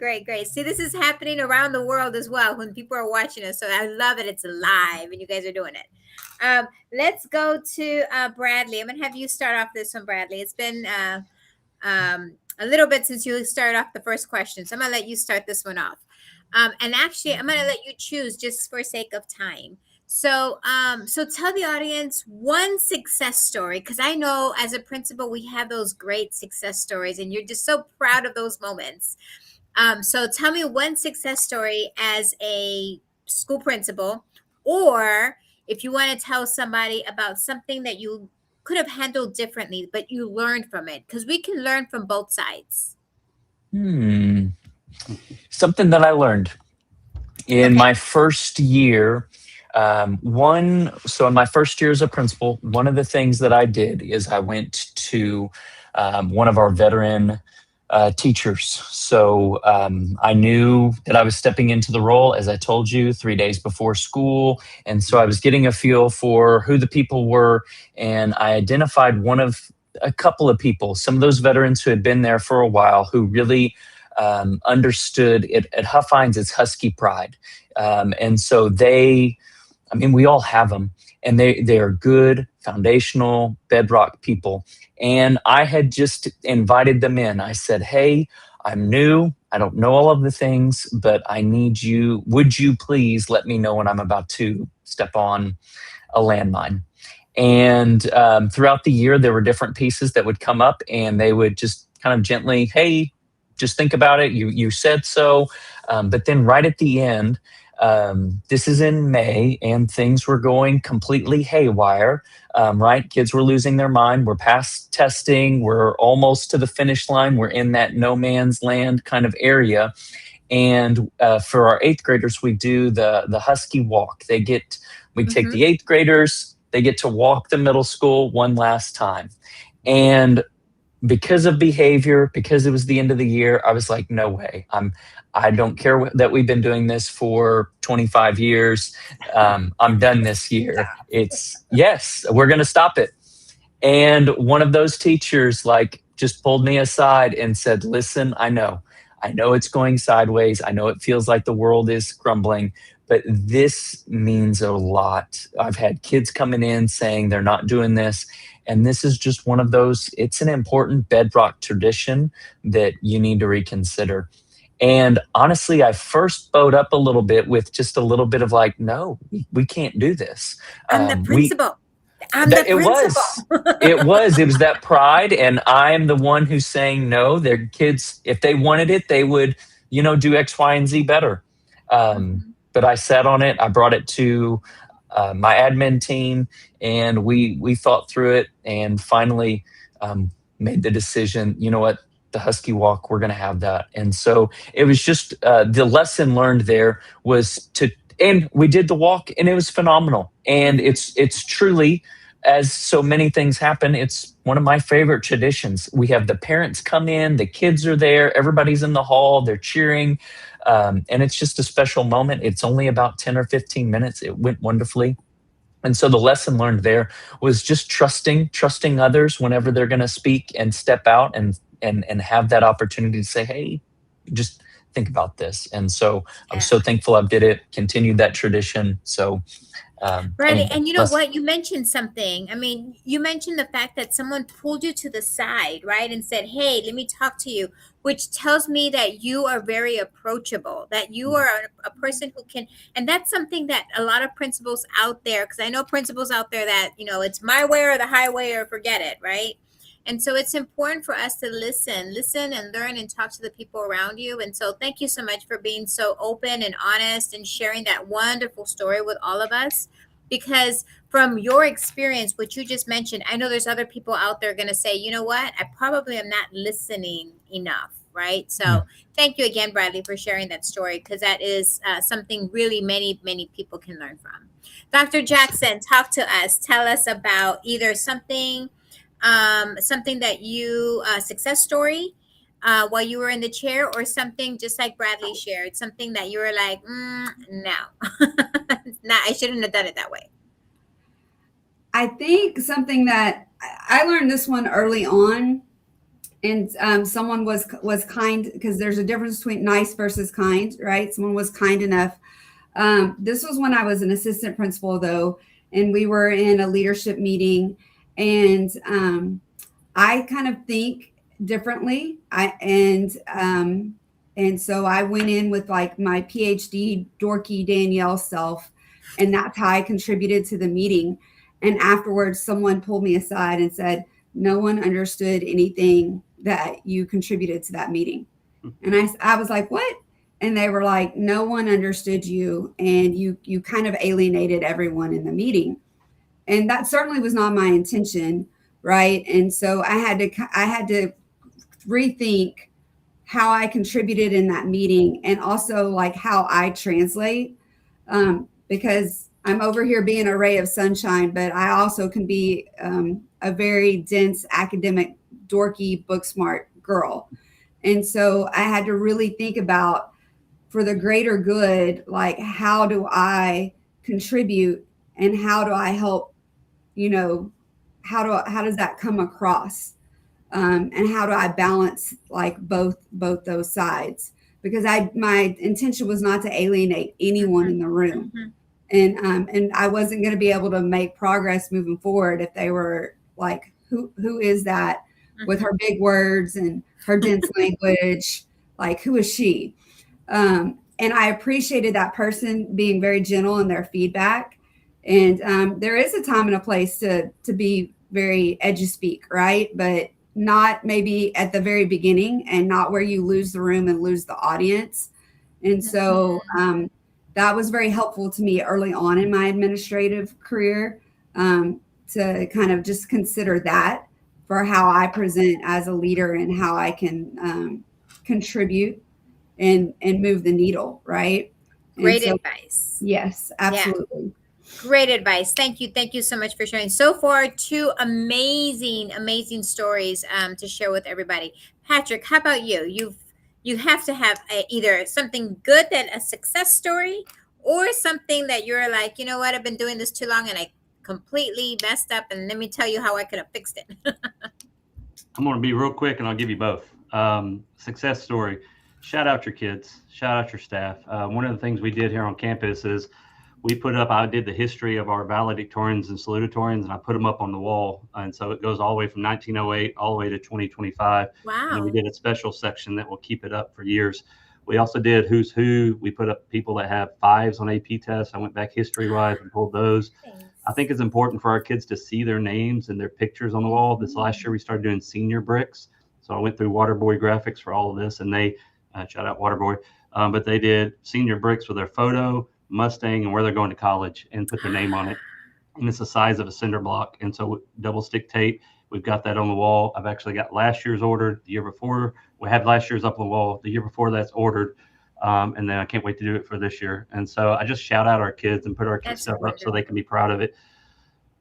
C: See, this is happening around the world as well when people are watching us. So I love it. It's live and you guys are doing it. Let's go to Bradley. I'm gonna have you start off this one, Bradley. It's been a little bit since you started off the first question, so I'm gonna let you start this one off. And actually, I'm gonna let you choose just for sake of time. So, so tell the audience one success story, because I know as a principal we have those great success stories, and you're just so proud of those moments. So tell me one success story as a school principal, or if you want to tell somebody about something that you could have handled differently, but you learned from it, because we can learn from both sides.
G: Something that I learned in my first year. So in my first year as a principal, one of the things that I did is I went to one of our veteran teachers. So I knew that I was stepping into the role, as I told you, 3 days before school. And so I was getting a feel for who the people were. And I identified a couple of people, some of those veterans who had been there for a while, who really understood it. At Huff Hines, it's Husky pride. And so we all have them, and they are good, foundational, bedrock people. And I had just invited them in. I said, hey, I'm new. I don't know all of the things, but I need you. Would you please let me know when I'm about to step on a landmine? And throughout the year, there were different pieces that would come up, and they would just kind of gently, hey, just think about it. You said so. But then right at the end, this is in May, and things were going completely haywire, right? Kids were losing their mind. We're past testing. We're almost to the finish line. We're in that no man's land kind of area. And for our 8th graders, we do the Husky walk. We take the 8th graders, they get to walk the middle school one last time. And because of behavior, because it was the end of the year, I was like, no way. I don't care that we've been doing this for 25 years. I'm done this year. Yes, we're going to stop it. And one of those teachers just pulled me aside and said, listen, I know it's going sideways. I know it feels like the world is crumbling, but this means a lot. I've had kids coming in saying they're not doing this. And this is just one of those, it's an important bedrock tradition that you need to reconsider. And honestly, I first bowed up a little bit with just a little bit of no, we can't do this.
C: I'm the principal.
G: It was that pride. And I'm the one who's saying, no, their kids, if they wanted it, they would, do X, Y, and Z better. But I sat on it. I brought it to my admin team, and we thought through it, and finally made the decision, you know what, the Husky walk, we're going to have that. And so it was just the lesson learned there was and we did the walk, and it was phenomenal. And it's truly, as so many things happen, it's one of my favorite traditions. We have the parents come in, the kids are there, everybody's in the hall, they're cheering. And it's just a special moment. It's only about 10 or 15 minutes. It went wonderfully. And so the lesson learned there was just trusting others whenever they're going to speak and step out and have that opportunity to say, hey, just think about this. And so I'm so thankful I did it, continued that tradition. So
C: Right. And you know what? You mentioned something. I mean, you mentioned the fact that someone pulled you to the side, right? And said, hey, let me talk to you, which tells me that you are very approachable, that you are a person who can, and that's something that a lot of principals out there, because I know principals out there that, it's my way or the highway or forget it, right? And so it's important for us to listen and learn and talk to the people around you. And so thank you so much for being so open and honest and sharing that wonderful story with all of us. Because from your experience, what you just mentioned, I know there's other people out there going to say, you know what, I probably am not listening enough. right? So thank you again, Bradley, for sharing that story, because that is something really many people can learn from. Dr. Jackson, talk to us. Tell us about either something that you success story while you were in the chair, or something just like Bradley shared, something that you were like, no, nah, I shouldn't have done it that way.
F: I think something that I learned this one early on, and someone was kind, because there's a difference between nice versus kind, right? Someone was kind enough. This was when I was an assistant principal, though, and we were in a leadership meeting, and I kind of think differently. And so I went in with like my PhD dorky Danielle self, and that's how I contributed to the meeting. And afterwards, someone pulled me aside and said, "No one understood anything that you contributed to that meeting." And I was like, "What?" And they were like, "No one understood you, and you kind of alienated everyone in the meeting." And that certainly was not my intention, right? And so I had to rethink how I contributed in that meeting, and also like how I translate, because I'm over here being a ray of sunshine, but I also can be a very dense academic, dorky, book smart girl. And so I had to really think about, for the greater good, like, how do I contribute, and how do I help, how does that come across? And how do I balance like both those sides? Because my intention was not to alienate anyone in the room. And I wasn't going to be able to make progress moving forward if they were like, who is that with her big words and her dense language? Like, who is she? And I appreciated that person being very gentle in their feedback. And there is a time and a place to be very eduspeak, right? But not maybe at the very beginning, and not where you lose the room and lose the audience. And so that was very helpful to me early on in my administrative career, to kind of just consider that for how I present as a leader, and how I can contribute and move the needle, right?
C: Great advice.
F: Yes, absolutely.
C: Yeah. Great advice. Thank you. Thank you so much for sharing. So far, 2 amazing stories to share with everybody. Patrick, how about you? You have to have either something good, that a success story, or something that you're like, you know what, I've been doing this too long and I completely messed up, and let me tell you how I could have fixed it.
E: I'm going to be real quick, and I'll give you both. Success story. Shout out your kids. Shout out your staff. One of the things we did here on campus is I did the history of our valedictorians and salutatorians, and I put them up on the wall. And so it goes all the way from 1908 all the way to 2025.
C: Wow.
E: And we did a special section that will keep it up for years. We also did Who's Who. We put up people that have 5s on AP tests. I went back history-wise and pulled those.
C: Thanks.
E: I think it's important for our kids to see their names and their pictures on the wall. This last year, we started doing senior bricks. So I went through Waterboy Graphics for all of this, and they, shout out Waterboy, but they did senior bricks with their photo, Mustang, and where they're going to college, and put their name on it. And it's the size of a cinder block. And so double stick tape, we've got that on the wall. I've actually got last year's ordered. The year before, we had last year's up on the wall. The year before, that's ordered. And then I can't wait to do it for this year. And so I just shout out our kids and put our kids' stuff up so they can be proud of it.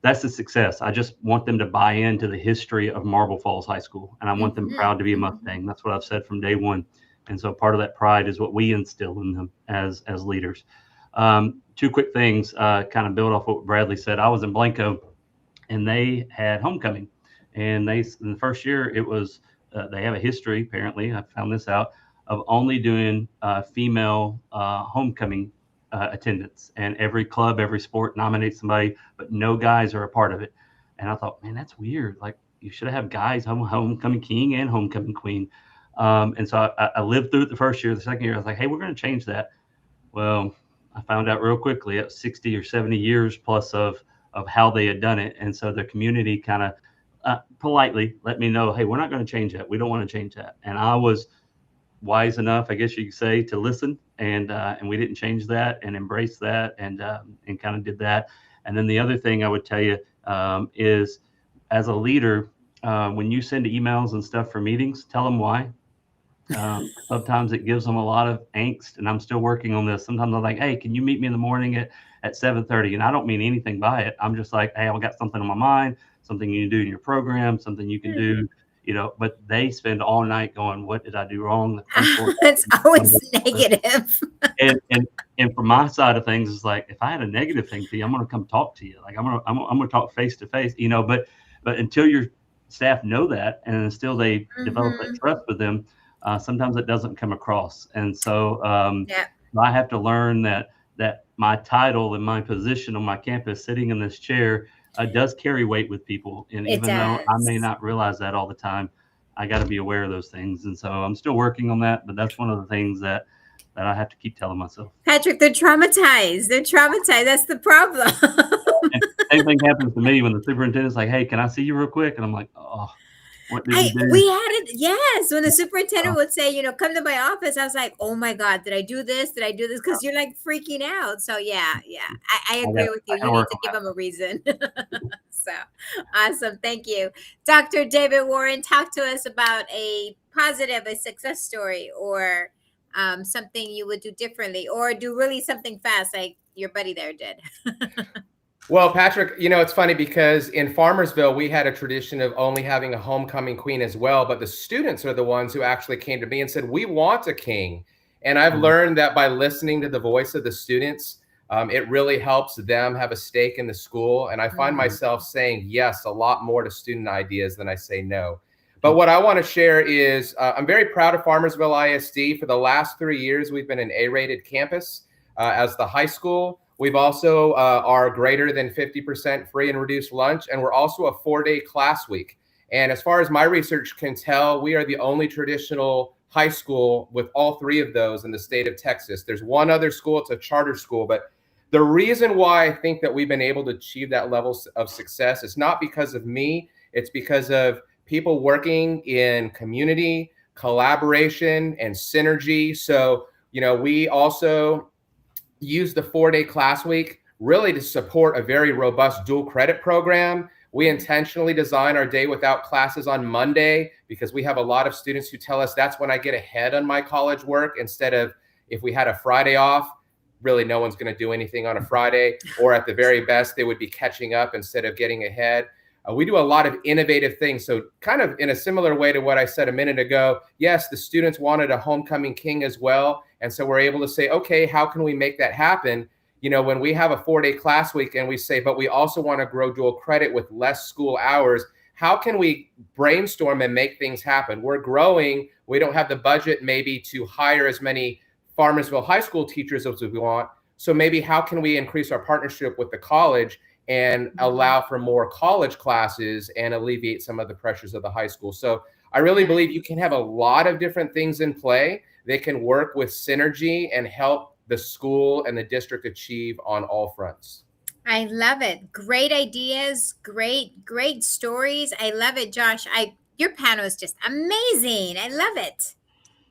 E: That's the success. I just want them to buy into the history of Marble Falls High School. And I want them proud to be a Mustang. That's what I've said from day one. And so part of that pride is what we instill in them as leaders. 2 quick things, kind of build off what Bradley said. I was in Blanco, and they had homecoming, and in the first year, it was they have a history, apparently, I found this out, of only doing female homecoming attendance, and every club, every sport nominates somebody, but no guys are a part of it. And I thought, man, that's weird. Like, you should have guys, homecoming king and homecoming queen. And so I lived through it the first year. The second year, I was like, hey, we're going to change that. Well, I found out real quickly it was 60 or 70 years plus of how they had done it. And so the community kind of politely let me know, hey, we're not going to change that. We don't want to change that. And I was wise enough, I guess you could say, to listen. And we didn't change that, and embrace that, and kind of did that. And then the other thing I would tell you is, as a leader, when you send emails and stuff for meetings, tell them why. Sometimes it gives them a lot of angst, and I'm still working on this. Sometimes I'm like, hey, can you meet me in the morning at 7:30? And I don't mean anything by it. I'm just like, hey, I've got something on my mind, something you can do in your program, something you can do, but they spend all night going, what did I do wrong? The principal-
C: It's always negative.
E: and from my side of things, it's like, if I had a negative thing for you, I'm going to come talk to you. Like I'm going to talk face to face, but until your staff know that, and until they develop that trust with them, sometimes it doesn't come across. And so I have to learn that my title and my position on my campus, sitting in this chair, does carry weight with people. And even though I may not realize that all the time, I got to be aware of those things. And so I'm still working on that, but that's one of the things that I have to keep telling myself.
C: Patrick, they're traumatized. That's the problem.
E: And same thing happens to me when the superintendent's like, hey, can I see you real quick? And I'm like, oh, what did we do?
C: We had it. Yes. When the superintendent would say, come to my office, I was like, oh my God, did I do this? Did I do this? Because you're like freaking out. So yeah. I agree with you. You need to give them a reason. So awesome. Thank you. Dr. David Warren, talk to us about a success story, or something you would do differently, or do really something fast like your buddy there did.
D: Well, Patrick, it's funny because in Farmersville, we had a tradition of only having a homecoming queen as well. But the students are the ones who actually came to me and said, we want a king. And I've learned that by listening to the voice of the students, it really helps them have a stake in the school. And I find myself saying yes a lot more to student ideas than I say no. But what I want to share is I'm very proud of Farmersville ISD. For the last 3 years, we've been an A-rated campus as the high school. We've also are greater than 50% free and reduced lunch, and we're also a 4-day class week. And as far as my research can tell, we are the only traditional high school with all 3 of those in the state of Texas. There's one other school, it's a charter school, but the reason why I think that we've been able to achieve that level of success is not because of me, it's because of people working in community, collaboration, and synergy. So, we also use the 4-day class week really to support a very robust dual credit program. We intentionally design our day without classes on Monday because we have a lot of students who tell us that's when I get ahead on my college work, instead of if we had a Friday off, really no one's going to do anything on a Friday, or at the very best, they would be catching up instead of getting ahead. We do a lot of innovative things. So kind of in a similar way to what I said a minute ago, yes, the students wanted a homecoming king as well. And so we're able to say, okay, how can we make that happen? When we have a 4-day class week and we say, but we also want to grow dual credit with less school hours, how can we brainstorm and make things happen? We're growing. We don't have the budget maybe to hire as many Farmersville High School teachers as we want. So maybe how can we increase our partnership with the college and allow for more college classes and alleviate some of the pressures of the high school? So I really believe you can have a lot of different things in play. They can work with synergy and help the school and the district achieve on all fronts.
C: I love it. Great ideas. Great stories. I love it, Josh. Your panel is just amazing. I love it.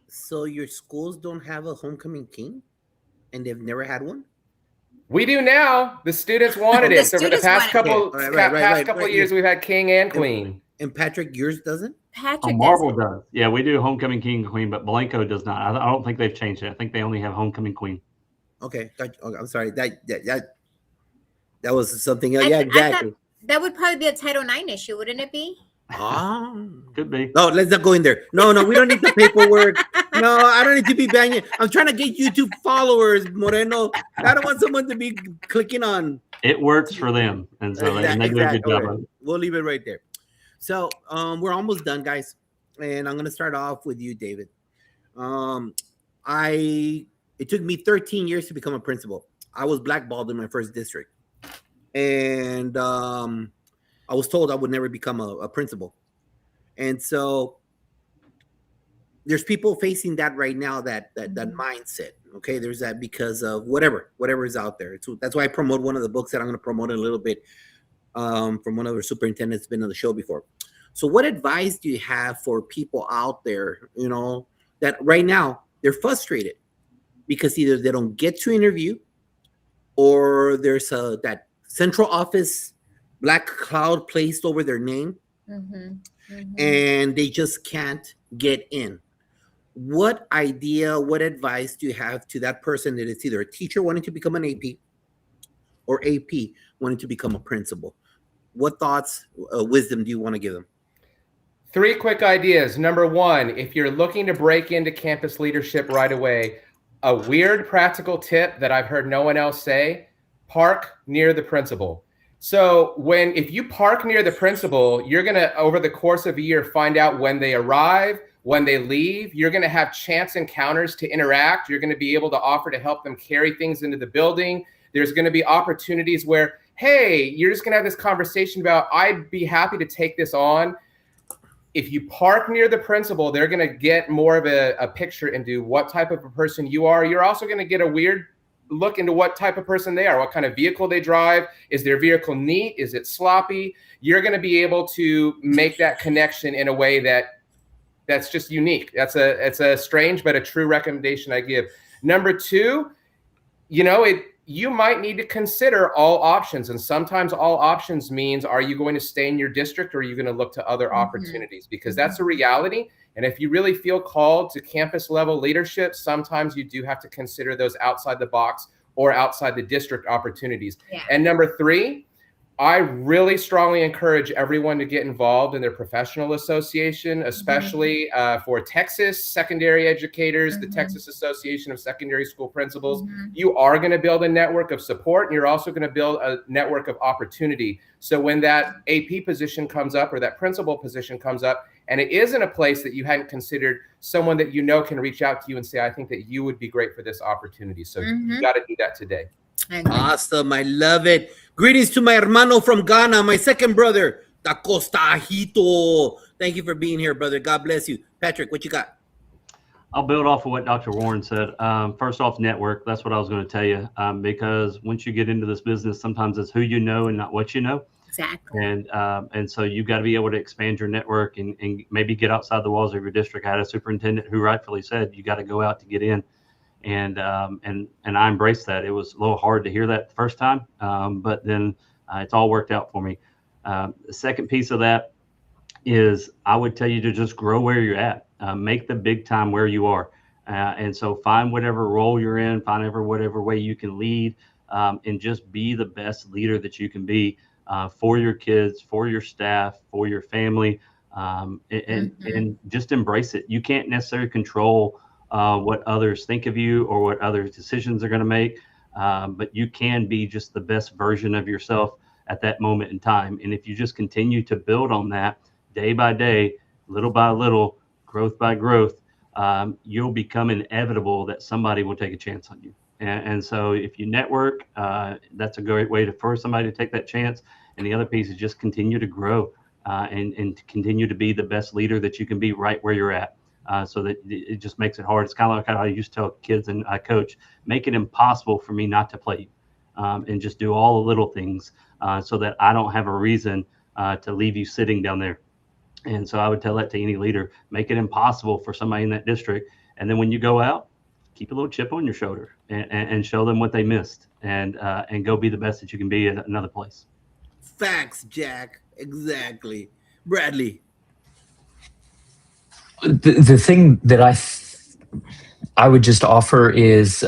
A: So your schools don't have a homecoming king, and they've never had one?
D: We do now. The students wanted it. So for the past couple of years, we've had king and queen.
A: And Patrick, yours doesn't?
C: Patrick
E: Marble does. Yeah, we do homecoming king and queen, but Blanco does not. I don't think they've changed it. I think they only have homecoming queen.
A: Okay, I'm sorry. That was something else. Yeah, exactly.
C: That would probably be a Title IX issue, wouldn't it be?
E: Could be.
A: No, let's not go in there. No, we don't need the paperwork. No, I don't need to be banging. I'm trying to get YouTube followers, Moreno. I don't want someone to be clicking on.
E: It works for them, and so they do a good job of it.
A: We'll leave it right there. So we're almost done, guys, and I'm gonna start off with you, David. It took me 13 years to become a principal. I was blackballed in my first district, and I was told I would never become a principal. And so there's people facing that right now, that mindset. Okay, there's that because of whatever is out there. That's why I promote one of the books that I'm going to promote in a little bit from one of our superintendents been on the show before. So what advice do you have for people out there, that right now they're frustrated because either they don't get to interview, or there's that central office black cloud placed over their name, and they just can't get in? what idea, what advice do you have to that person that is either a teacher wanting to become an AP or AP wanting to become a principal? What thoughts, wisdom do you want to give them?
D: 3 quick ideas. Number 1, if you're looking to break into campus leadership right away, a weird practical tip that I've heard no one else say, park near the principal. So if you park near the principal, you're going to, over the course of a year, find out when they arrive, when they leave. You're going to have chance encounters to interact. You're going to be able to offer to help them carry things into the building. There's going to be opportunities where, hey, you're just going to have this conversation about, I'd be happy to take this on. If you park near the principal, they're going to get more of a picture into what type of a person you are. You're also going to get a weird look into what type of person they are, what kind of vehicle they drive. Is their vehicle neat? Is it sloppy? You're going to be able to make that connection in a way that's just unique. It's a strange but a true recommendation I give. Number 2, you might need to consider all options. And sometimes all options means, are you going to stay in your district or are you going to look to other opportunities? Because that's a reality. And if you really feel called to campus level leadership, sometimes you do have to consider those outside the box or outside the district opportunities. Yeah. And number 3, I really strongly encourage everyone to get involved in their professional association, especially for Texas secondary educators, the Texas Association of Secondary School Principals. You are going to build a network of support, and you're also going to build a network of opportunity. So when that AP position comes up or that principal position comes up, and it is in a place that you hadn't considered, someone that can reach out to you and say, I think that you would be great for this opportunity. So you got to do that today.
A: Awesome. I love it. Greetings to my hermano from Ghana, my second brother, Tacostajito. Thank you for being here, brother. God bless you. Patrick, what you got?
E: I'll build off of what Dr. Warren said. First off, network. That's what I was going to tell you. Because once you get into this business, sometimes it's who you know and not what you know.
C: Exactly.
E: And so you've got to be able to expand your network and maybe get outside the walls of your district. I had a superintendent who rightfully said, you got to go out to get in. And I embraced that. It was a little hard to hear that the first time, but then it's all worked out for me. The second piece of that is I would tell you to just grow where you're at, make the big time where you are. And so find whatever role you're in, find whatever way you can lead, and just be the best leader that you can be for your kids, for your staff, for your family, and just embrace it. You can't necessarily control what others think of you or what other decisions are going to make. But you can be just the best version of yourself at that moment in time. And if you just continue to build on that day by day, little by little, growth by growth, you'll become inevitable that somebody will take a chance on you. And so if you network, that's a great way for somebody to take that chance. And the other piece is just continue to grow and continue to be the best leader that you can be right where you're at. So that it just makes it hard. It's kind of like how I used to tell kids and I coach, make it impossible for me not to play you, and just do all the little things so that I don't have a reason to leave you sitting down there. And so I would tell that to any leader, make it impossible for somebody in that district. And then when you go out, keep a little chip on your shoulder and show them what they missed and go be the best that you can be at another place.
A: Facts, Jack. Exactly. Bradley.
G: The thing that I would just offer is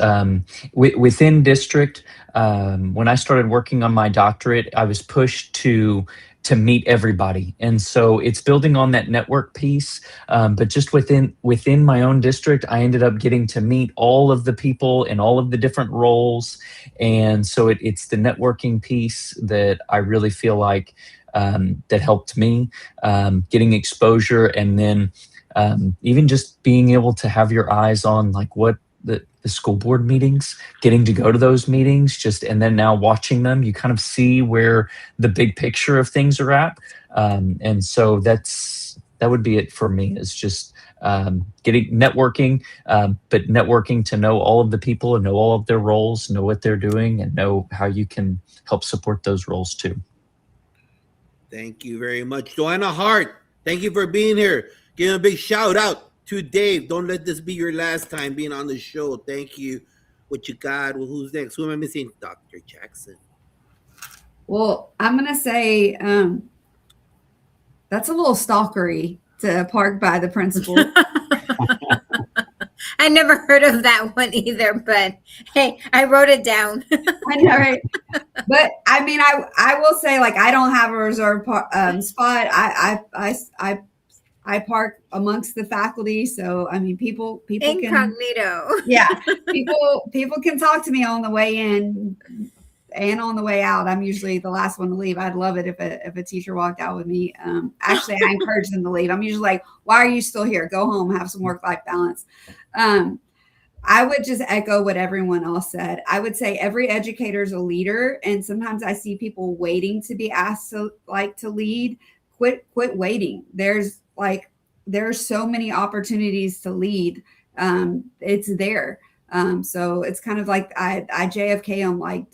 G: within district, when I started working on my doctorate, I was pushed to meet everybody. And so it's building on that network piece. But just within my own district, I ended up getting to meet all of the people in all of the different roles. And so it's the networking piece that I really feel like that helped me, getting exposure, and then even just being able to have your eyes on like what the school board meetings, getting to go to those meetings, and then now watching them, you kind of see where the big picture of things are at. And so that would be it for me, is just getting networking, but networking to know all of the people and know all of their roles, know what they're doing, and know how you can help support those roles too.
A: Thank you very much. Joanna Hart, thank you for being here. Give him a big shout out to Dave. Don't let this be your last time being on the show. Thank you. What you got? Well, who's next? Who am I missing? Dr. Jackson.
F: Well, I'm going to say that's a little stalkery to park by the principal.
C: I never heard of that one either, but hey, I wrote it down.
F: I know, right? But I mean, I will say, like, I don't have a reserved spot. I park amongst the faculty, so I mean, people can,
C: Incognito.
F: yeah, people can talk to me on the way in and on the way out. I'm usually the last one to leave. I'd love it if a teacher walked out with me. Actually, I encourage them to leave. I'm usually like, why are you still here? Go home, have some work-life balance. I would just echo what everyone else said. I would say every educator is a leader, and sometimes I see people waiting to be asked to lead. Quit waiting. There's so many opportunities to lead. It's there. So it's kind of like I JFK. I'm like,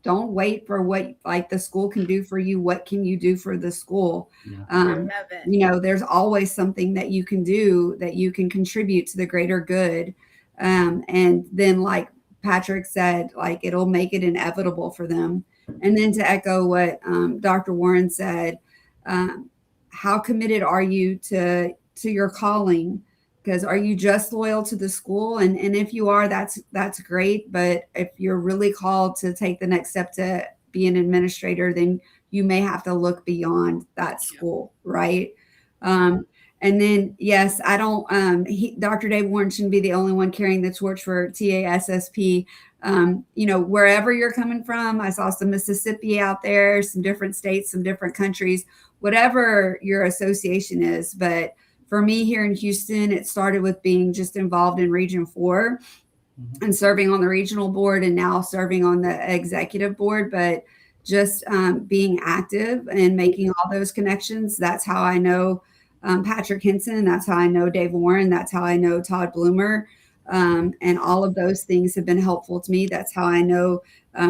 F: don't wait for what like the school can do for you. What can you do for the school?
E: Yeah.
C: I love it.
F: You know, there's always something that you can do, that you can contribute to the greater good. And then, like Patrick said, like, it'll make it inevitable for them. And then to echo what Dr. Warren said, how committed are you to your calling? Because are you just loyal to the school? And if you are, that's great. But if you're really called to take the next step to be an administrator, then you may have to look beyond that school, right? And then, yes, I don't, Dr. Dave Warren shouldn't be the only one carrying the torch for TASSP. You know, wherever you're coming from, I saw some Mississippi out there, some different states, some different countries, whatever your association is. But for me here in Houston, it started with being just involved in Region 4 and serving on the regional board, and now serving on the executive board. But just being active and making all those connections, that's how I know Patrick Henson. That's how I know Dave Warren. That's how I know Todd Bloomer. And all of those things have been helpful to me. That's how I know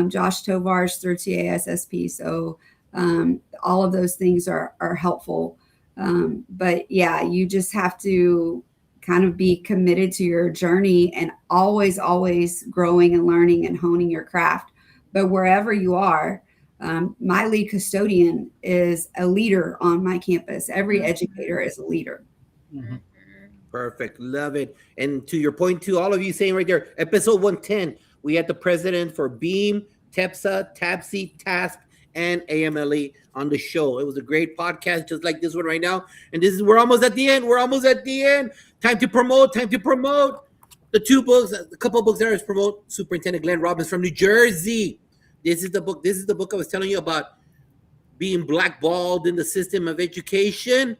F: Josh Tovars through TASSP. So all of those things are helpful. But yeah, you just have to kind of be committed to your journey and always growing and learning and honing your craft. But wherever you are, my lead custodian is a leader on my campus. Every educator is a leader.
E: Mhm.
A: Perfect. Love it. And to your point, to all of you saying right there, episode 110, we had the president for Beam, TEPSA, TAPSI, TASP, and AMLE on the show. It was a great podcast, just like this one right now. And we're almost at the end. Time to promote. The two books, a couple of books there is promote. Superintendent Glenn Robbins from New Jersey. This is the book I was telling you about, being blackballed in the system of education,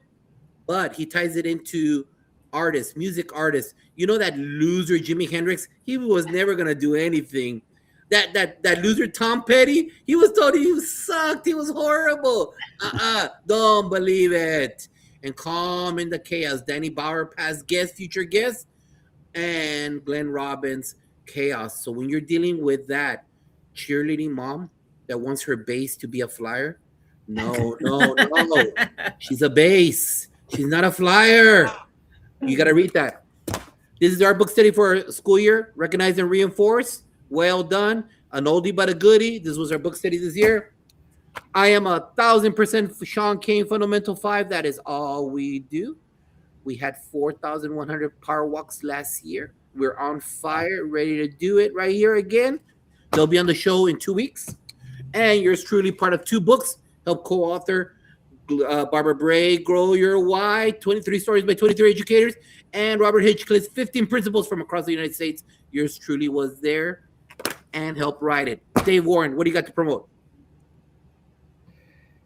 A: but he ties it into artists, music artists. You know that loser Jimi Hendrix? He was never gonna do anything. That loser Tom Petty, he was told he sucked. He was horrible. Don't believe it. And Calm in the Chaos, Danny Bauer, past guest, future guest, and Glenn Robbins, Chaos. So when you're dealing with that cheerleading mom that wants her base to be a flyer, no. She's a base. She's not a flyer. You got to read that. This is our book study for school year. Recognize and reinforce. Well done. An oldie but a goodie. This was our book study this year. I am 1,000% Sean Kane Fundamental 5. That is all we do. We had 4,100 power walks last year. We're on fire, ready to do it right here again. They'll be on the show in 2 weeks. And yours truly, part of 2 books, help co-author Barbara Bray, Grow Your Why, 23 Stories by 23 Educators, and Robert Hitchcliffe's 15 Principles from Across the United States. Yours truly was there and helped write it. Dave Warren, what do you got to promote?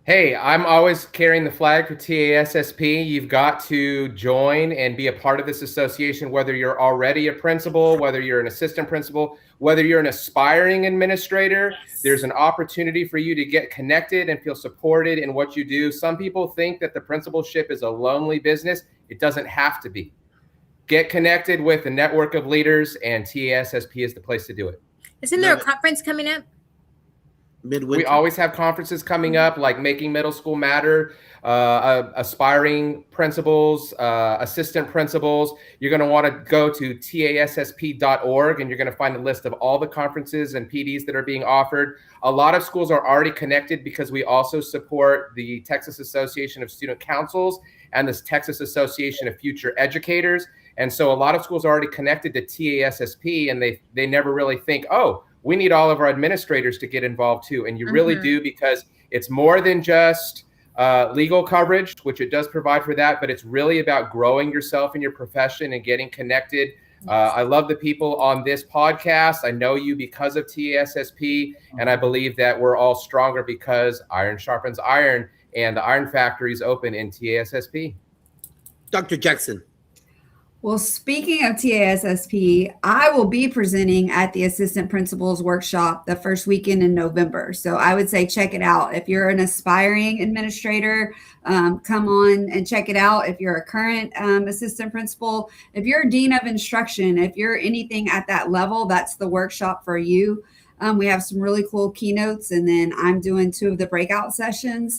D: Hey, I'm always carrying the flag for TASSP. You've got to join and be a part of this association, whether you're already a principal, whether you're an assistant principal, whether you're an aspiring administrator. There's an opportunity for you to get connected and feel supported in what you do. Some people think that the principalship is a lonely business. It doesn't have to be. Get connected with a network of leaders, and TASSP is the place to do it.
C: Isn't there a conference coming up?
A: Midwinter.
D: We always have conferences coming up, like Making Middle School Matter, aspiring principals, assistant principals. You're going to want to go to tassp.org, and you're going to find a list of all the conferences and PDs that are being offered. A lot of schools are already connected because we also support the Texas Association of Student Councils and the Texas Association of Future Educators. And so a lot of schools are already connected to TASSP, and they never really think, oh, we need all of our administrators to get involved too. And you really do, because it's more than just legal coverage, which it does provide for that, but it's really about growing yourself in your profession and getting connected. I love the people on this podcast. I know you because of TASSP, and I believe that we're all stronger because iron sharpens iron, and the Iron Factory is open in TASSP.
A: Dr. Jackson.
F: Well, speaking of TASSP, I will be presenting at the Assistant Principals Workshop the first weekend in November. So I would say check it out. If you're an aspiring administrator, come on and check it out. If you're a current assistant principal, if you're a dean of instruction, if you're anything at that level, that's the workshop for you. We have some really cool keynotes, and then I'm doing 2 of the breakout sessions.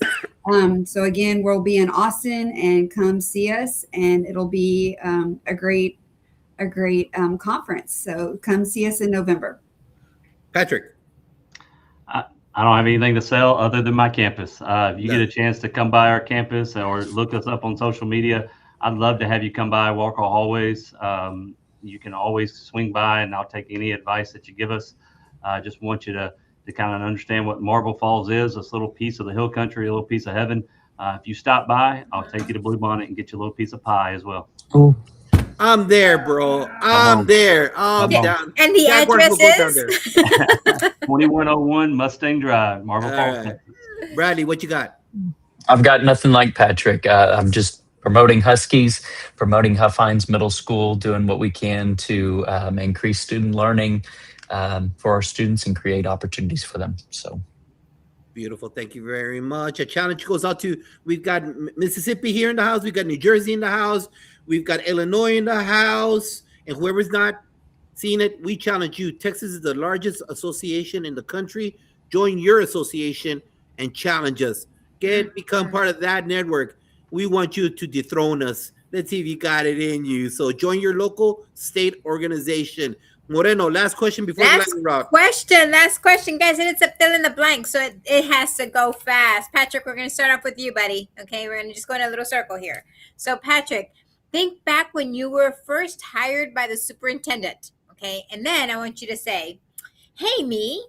F: So again, we'll be in Austin, and come see us, and it'll be a great conference. So come see us in November.
A: Patrick.
E: I don't have anything to sell other than my campus. If you get a chance to come by our campus or look us up on social media, I'd love to have you come by, walk our hallways. You can always swing by, and I'll take any advice that you give us. I just want you to kind of understand what Marble Falls is, this little piece of the hill country, a little piece of heaven. If you stop by, I'll take you to Bluebonnet and get you a little piece of pie as well.
G: Ooh.
A: I'm there, bro. I'm there. I'm down.
C: And the
A: Jaguars will go down
C: address
A: there.
C: is
E: 2101 Mustang Drive, Marble Falls,
A: right.
E: Texas.
A: Bradley, what you got?
G: I've got nothing like Patrick. I'm just promoting Huskies, promoting Huffines Middle School, doing what we can to increase student learning for our students and create opportunities for them. So
A: Beautiful. Thank you very much. A challenge goes out to, we've got Mississippi here in the house. We've got New Jersey in the house. We've got Illinois in the house. And whoever's not seen it, we challenge you. Texas is the largest association in the country. Join your association and challenge us. Become part of that network. We want you to dethrone us. Let's see if you got it in you. So join your local state organization. Moreno, last question before the lightning round.
C: Last question, guys, and it's a fill in the blank, so it has to go fast. Patrick, we're going to start off with you, buddy. Okay, we're going to just go in a little circle here. So, Patrick, think back when you were first hired by the superintendent, okay? And then I want you to say, hey, me,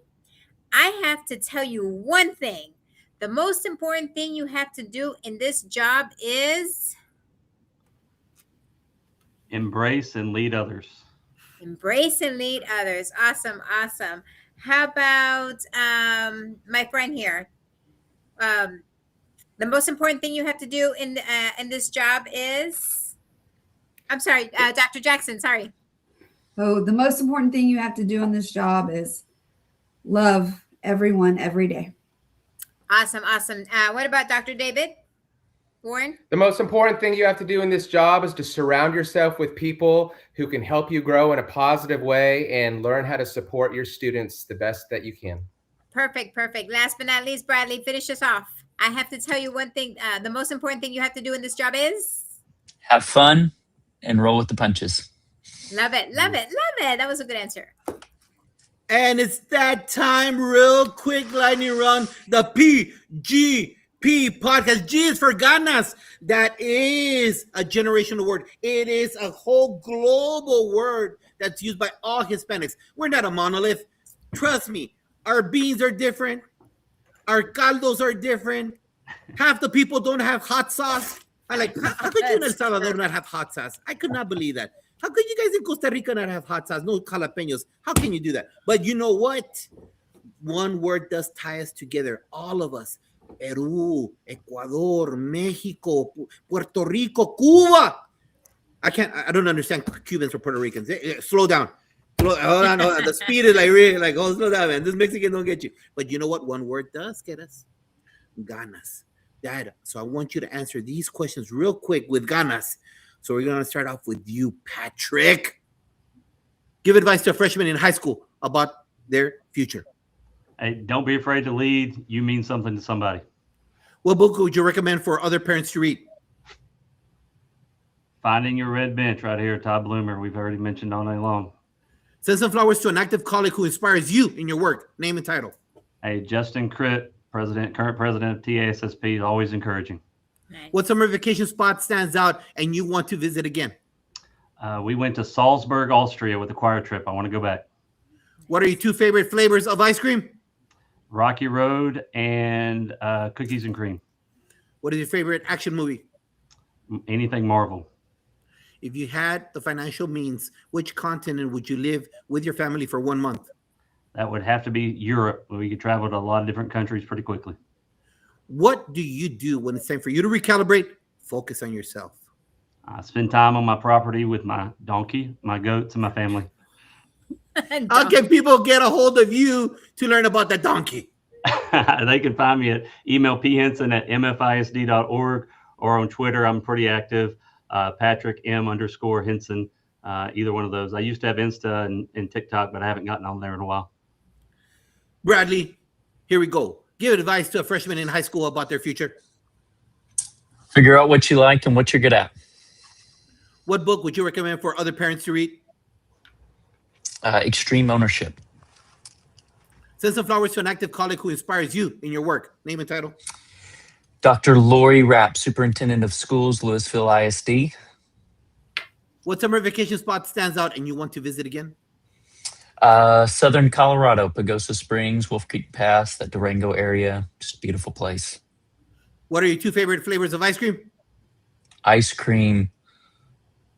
C: I have to tell you one thing. The most important thing you have to do in this job is
E: embrace and lead others.
C: Embrace and lead others. Awesome, awesome. How about my friend here? The most important thing you have to do in this job is, I'm sorry, Dr. Jackson, sorry.
F: So the most important thing you have to do in this job is love everyone every day.
C: Awesome, awesome. What about Dr. David Warren?
D: The most important thing you have to do in this job is to surround yourself with people who can help you grow in a positive way and learn how to support your students the best that you can.
C: Perfect, perfect. Last but not least, Bradley, finish us off. I have to tell you one thing. The most important thing you have to do in this job is?
G: Have fun and roll with the punches.
C: Love it, love it, love it. That was a good answer.
A: And it's that time, real quick lightning round. The PGP podcast. G is for ganas. That is a generational word. It is a whole global word that's used by all Hispanics. We're not a monolith. Trust me, our beans are different. Our caldos are different. Half the people don't have hot sauce. I like, how could you in El Salvador not have hot sauce? I could not believe that. How could you guys in Costa Rica not have hot sauce? No jalapenos. How can you do that? But you know what? One word does tie us together. All of us. Peru, Ecuador, Mexico, Puerto Rico, Cuba. I don't understand Cubans or Puerto Ricans. Slow down. Hold on. The speed is like really like, oh, slow down, man. This Mexican don't get you. But you know what? One word does get us. Ganas. Dad, so I want you to answer these questions real quick with ganas. So we're going to start off with you, Patrick. Give advice to a freshman in high school about their future.
E: Hey, don't be afraid to lead. You mean something to somebody.
A: What book would you recommend for other parents to read?
E: Finding Your Red Bench right here, Todd Bloomer. We've already mentioned all night long.
A: Send some flowers to an active colleague who inspires you in your work. Name and title.
E: Hey, Justin Critt, current president of TASSP, is always encouraging.
A: What summer vacation spot stands out and you want to visit again?
E: We went to Salzburg, Austria with a choir trip. I want to go back.
A: What are your 2 favorite flavors of ice cream?
E: Rocky Road and cookies and cream.
A: What is your favorite action movie?
E: Anything Marvel.
A: If you had the financial means, which continent would you live with your family for 1 month?
E: That would have to be Europe. We could travel to a lot of different countries pretty quickly.
A: What do you do when it's time for you to recalibrate? Focus on yourself.
E: I spend time on my property with my donkey, my goats, and my family.
A: How can people get a hold of you to learn about the donkey?
E: They can find me at email phenson@mfisd.org or on Twitter. I'm pretty active. Patrick M_Henson. Either one of those. I used to have Insta and TikTok, but I haven't gotten on there in a while.
A: Bradley, here we go. Give advice to a freshman in high school about their future.
G: Figure out what you like and what you're good at.
A: What book would you recommend for other parents to read?
G: Extreme Ownership.
A: Send some flowers to an active colleague who inspires you in your work. Name and title.
G: Dr. Lori Rapp, Superintendent of Schools, Louisville ISD.
A: What summer vacation spot stands out and you want to visit again?
G: Southern Colorado, Pagosa Springs, Wolf Creek Pass, that Durango area. Just a beautiful place.
A: What are your 2 favorite flavors of ice cream?
G: Ice cream,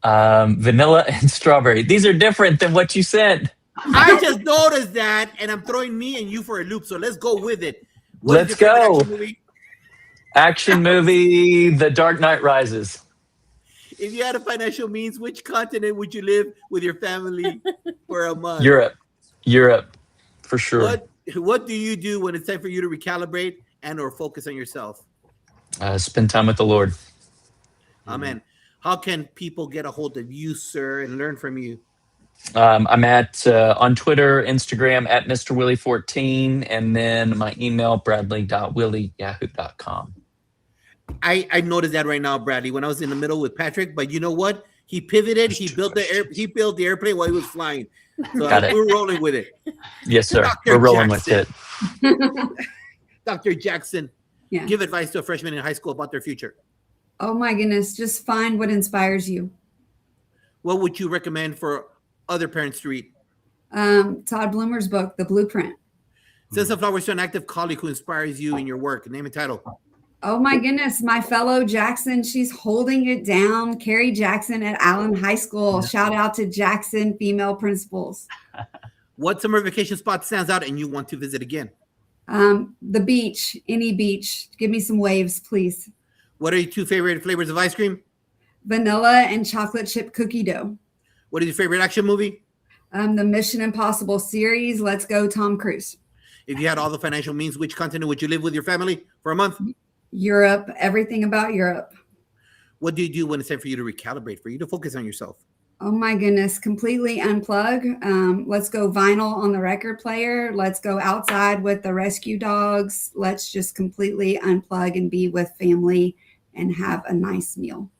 G: vanilla and strawberry. These are different than what you said.
A: I just noticed that, and I'm throwing me and you for a loop, so let's go with it. What is
G: Let's
A: your favorite
G: go.
A: action movie?
G: Action movie, The Dark Knight Rises.
A: If you had a financial means, which continent would you live with your family for a month?
G: Europe, for sure.
A: What do you do when it's time for you to recalibrate and or focus on yourself?
G: Spend time with the Lord.
A: Amen. How can people get a hold of you, sir, and learn from you?
G: I'm at on Twitter, Instagram at Mr. Willie 14, and then my email bradley.willie@yahoo.com.
A: I noticed that right now, Bradley, when I was in the middle with Patrick, but you know what? He pivoted. He built the airplane while he was flying. So we're rolling with it.
G: Yes, sir.
A: Dr.
G: We're rolling
A: Jackson.
G: with it.
A: Dr. Jackson,
F: Yeah.
A: give advice to a freshman in high school about their future.
F: Oh my goodness. Just find what inspires you.
A: What would you recommend for other parents to read?
F: Todd Bloomer's book, The Blueprint.
A: Send some flowers to an active colleague who inspires you in your work. Name and title.
F: Oh my goodness. My fellow Jackson, she's holding it down. Carrie Jackson at Allen High School. Shout out to Jackson female principals.
A: What summer vacation spot stands out and you want to visit again?
F: The beach, any beach. Give me some waves, please.
A: What are your 2 favorite flavors of ice cream?
F: Vanilla and chocolate chip cookie dough.
A: What is your favorite action movie?
F: The Mission Impossible series. Let's go, Tom Cruise.
A: If you had all the financial means, which continent would you live with your family for a month?
F: Europe, everything about Europe.
A: What do you do when it's time for you to recalibrate, for you to focus on yourself?
F: Oh my goodness, completely unplug. Let's go vinyl on the record player. Let's go outside with the rescue dogs. Let's just completely unplug and be with family and have a nice meal.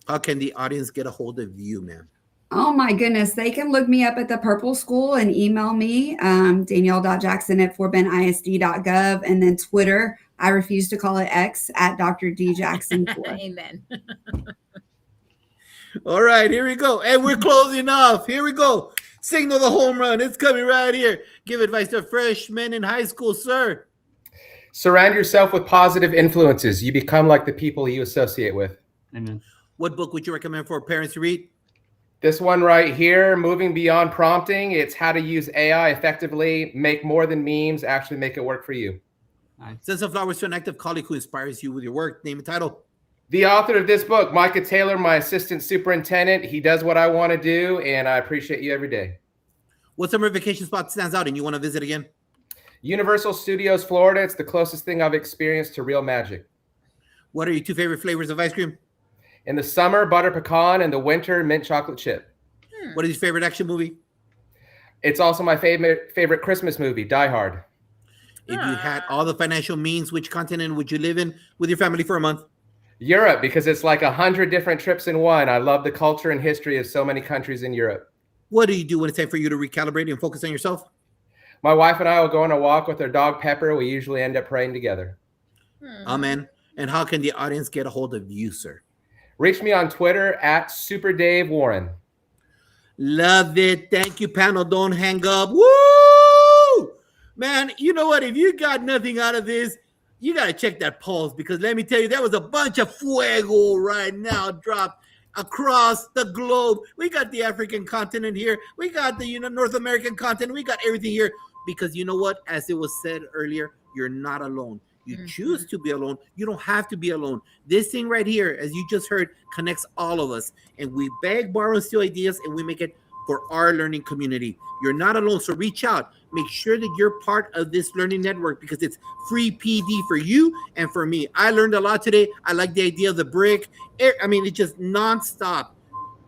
A: How can the audience get a hold of you, ma'am?
F: Oh my goodness. They can look me up at the Purple School and email me, Danielle.Jackson@FortBendISD.gov, and then Twitter. I refuse to call it X at Dr. D Jackson 4.
C: Amen.
A: All right, here we go. And we're closing off. Here we go. Signal the home run. It's coming right here. Give advice to freshmen in high school, sir.
D: Surround yourself with positive influences. You become like the people you associate with.
E: Amen.
A: What book would you recommend for parents to read?
D: This one right here, Moving Beyond Prompting. It's how to use AI effectively, make more than memes, actually make it work for you.
A: Send some flowers to an active colleague who inspires you with your work. Name and title.
D: The author of this book, Micah Taylor, my assistant superintendent. He does what I want to do, and I appreciate you every day.
A: What summer vacation spot stands out and you want to visit again?
D: Universal Studios, Florida. It's the closest thing I've experienced to real magic.
A: What are your 2 favorite flavors of ice cream?
D: In the summer, butter pecan. In the winter, mint chocolate chip.
A: What is your favorite action movie?
D: It's also my favorite Christmas movie, Die Hard.
A: If you had all the financial means, which continent would you live in with your family for a month?
D: Europe, because it's like 100 different trips in one. I love the culture and history of so many countries in Europe.
A: What do you do when it's time for you to recalibrate and focus on yourself?
D: My wife and I will go on a walk with our dog Pepper. We usually end up praying together.
A: Amen. And how can the audience get a hold of you, sir?
D: Reach me on Twitter at SuperDaveWarren.
A: Love it. Thank you, panel. Don't hang up. Woo! Man, you know what? If you got nothing out of this, you got to check that pulse, because let me tell you, there was a bunch of fuego right now dropped across the globe. We got the African continent here. We got the North American continent. We got everything here, because you know what? As it was said earlier, you're not alone. You choose to be alone. You don't have to be alone. This thing right here, as you just heard, connects all of us. And we beg, borrow, and steal ideas, and we make it for our learning community. You're not alone, so reach out. Make sure that you're part of this learning network, because it's free PD for you and for me. I learned a lot today. I like the idea of the brick. I mean, it's just nonstop.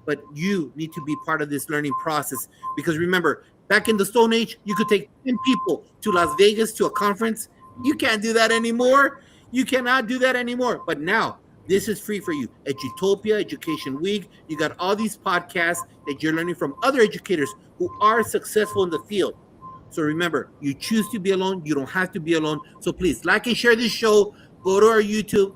A: But you need to be part of this learning process, because remember, back in the Stone Age, you could take 10 people to Las Vegas to a conference. You can't do that anymore. You cannot do that anymore. But now, this is free for you. Edutopia, Education Week. You got all these podcasts that you're learning from other educators who are successful in the field. So remember, you choose to be alone. You don't have to be alone. So please like and share this show. Go to our YouTube.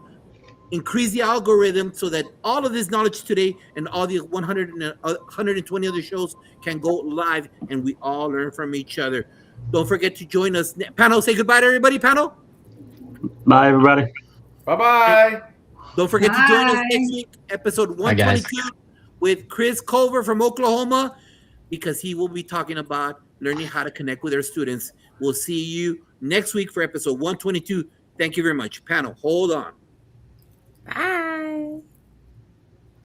A: Increase the algorithm so that all of this knowledge today and all the 120 other shows can go live, and we all learn from each other. Don't forget to join us. Panel, say goodbye to everybody, panel.
E: Bye, everybody.
D: Bye-bye.
A: Don't forget to join us
F: Bye.
A: next week, episode
G: Bye, guys.
A: 122, with Chris Culver from Oklahoma, because he will be talking about learning how to connect with our students. We'll see you next week for episode 122. Thank you very much. Panel, hold on.
C: Bye.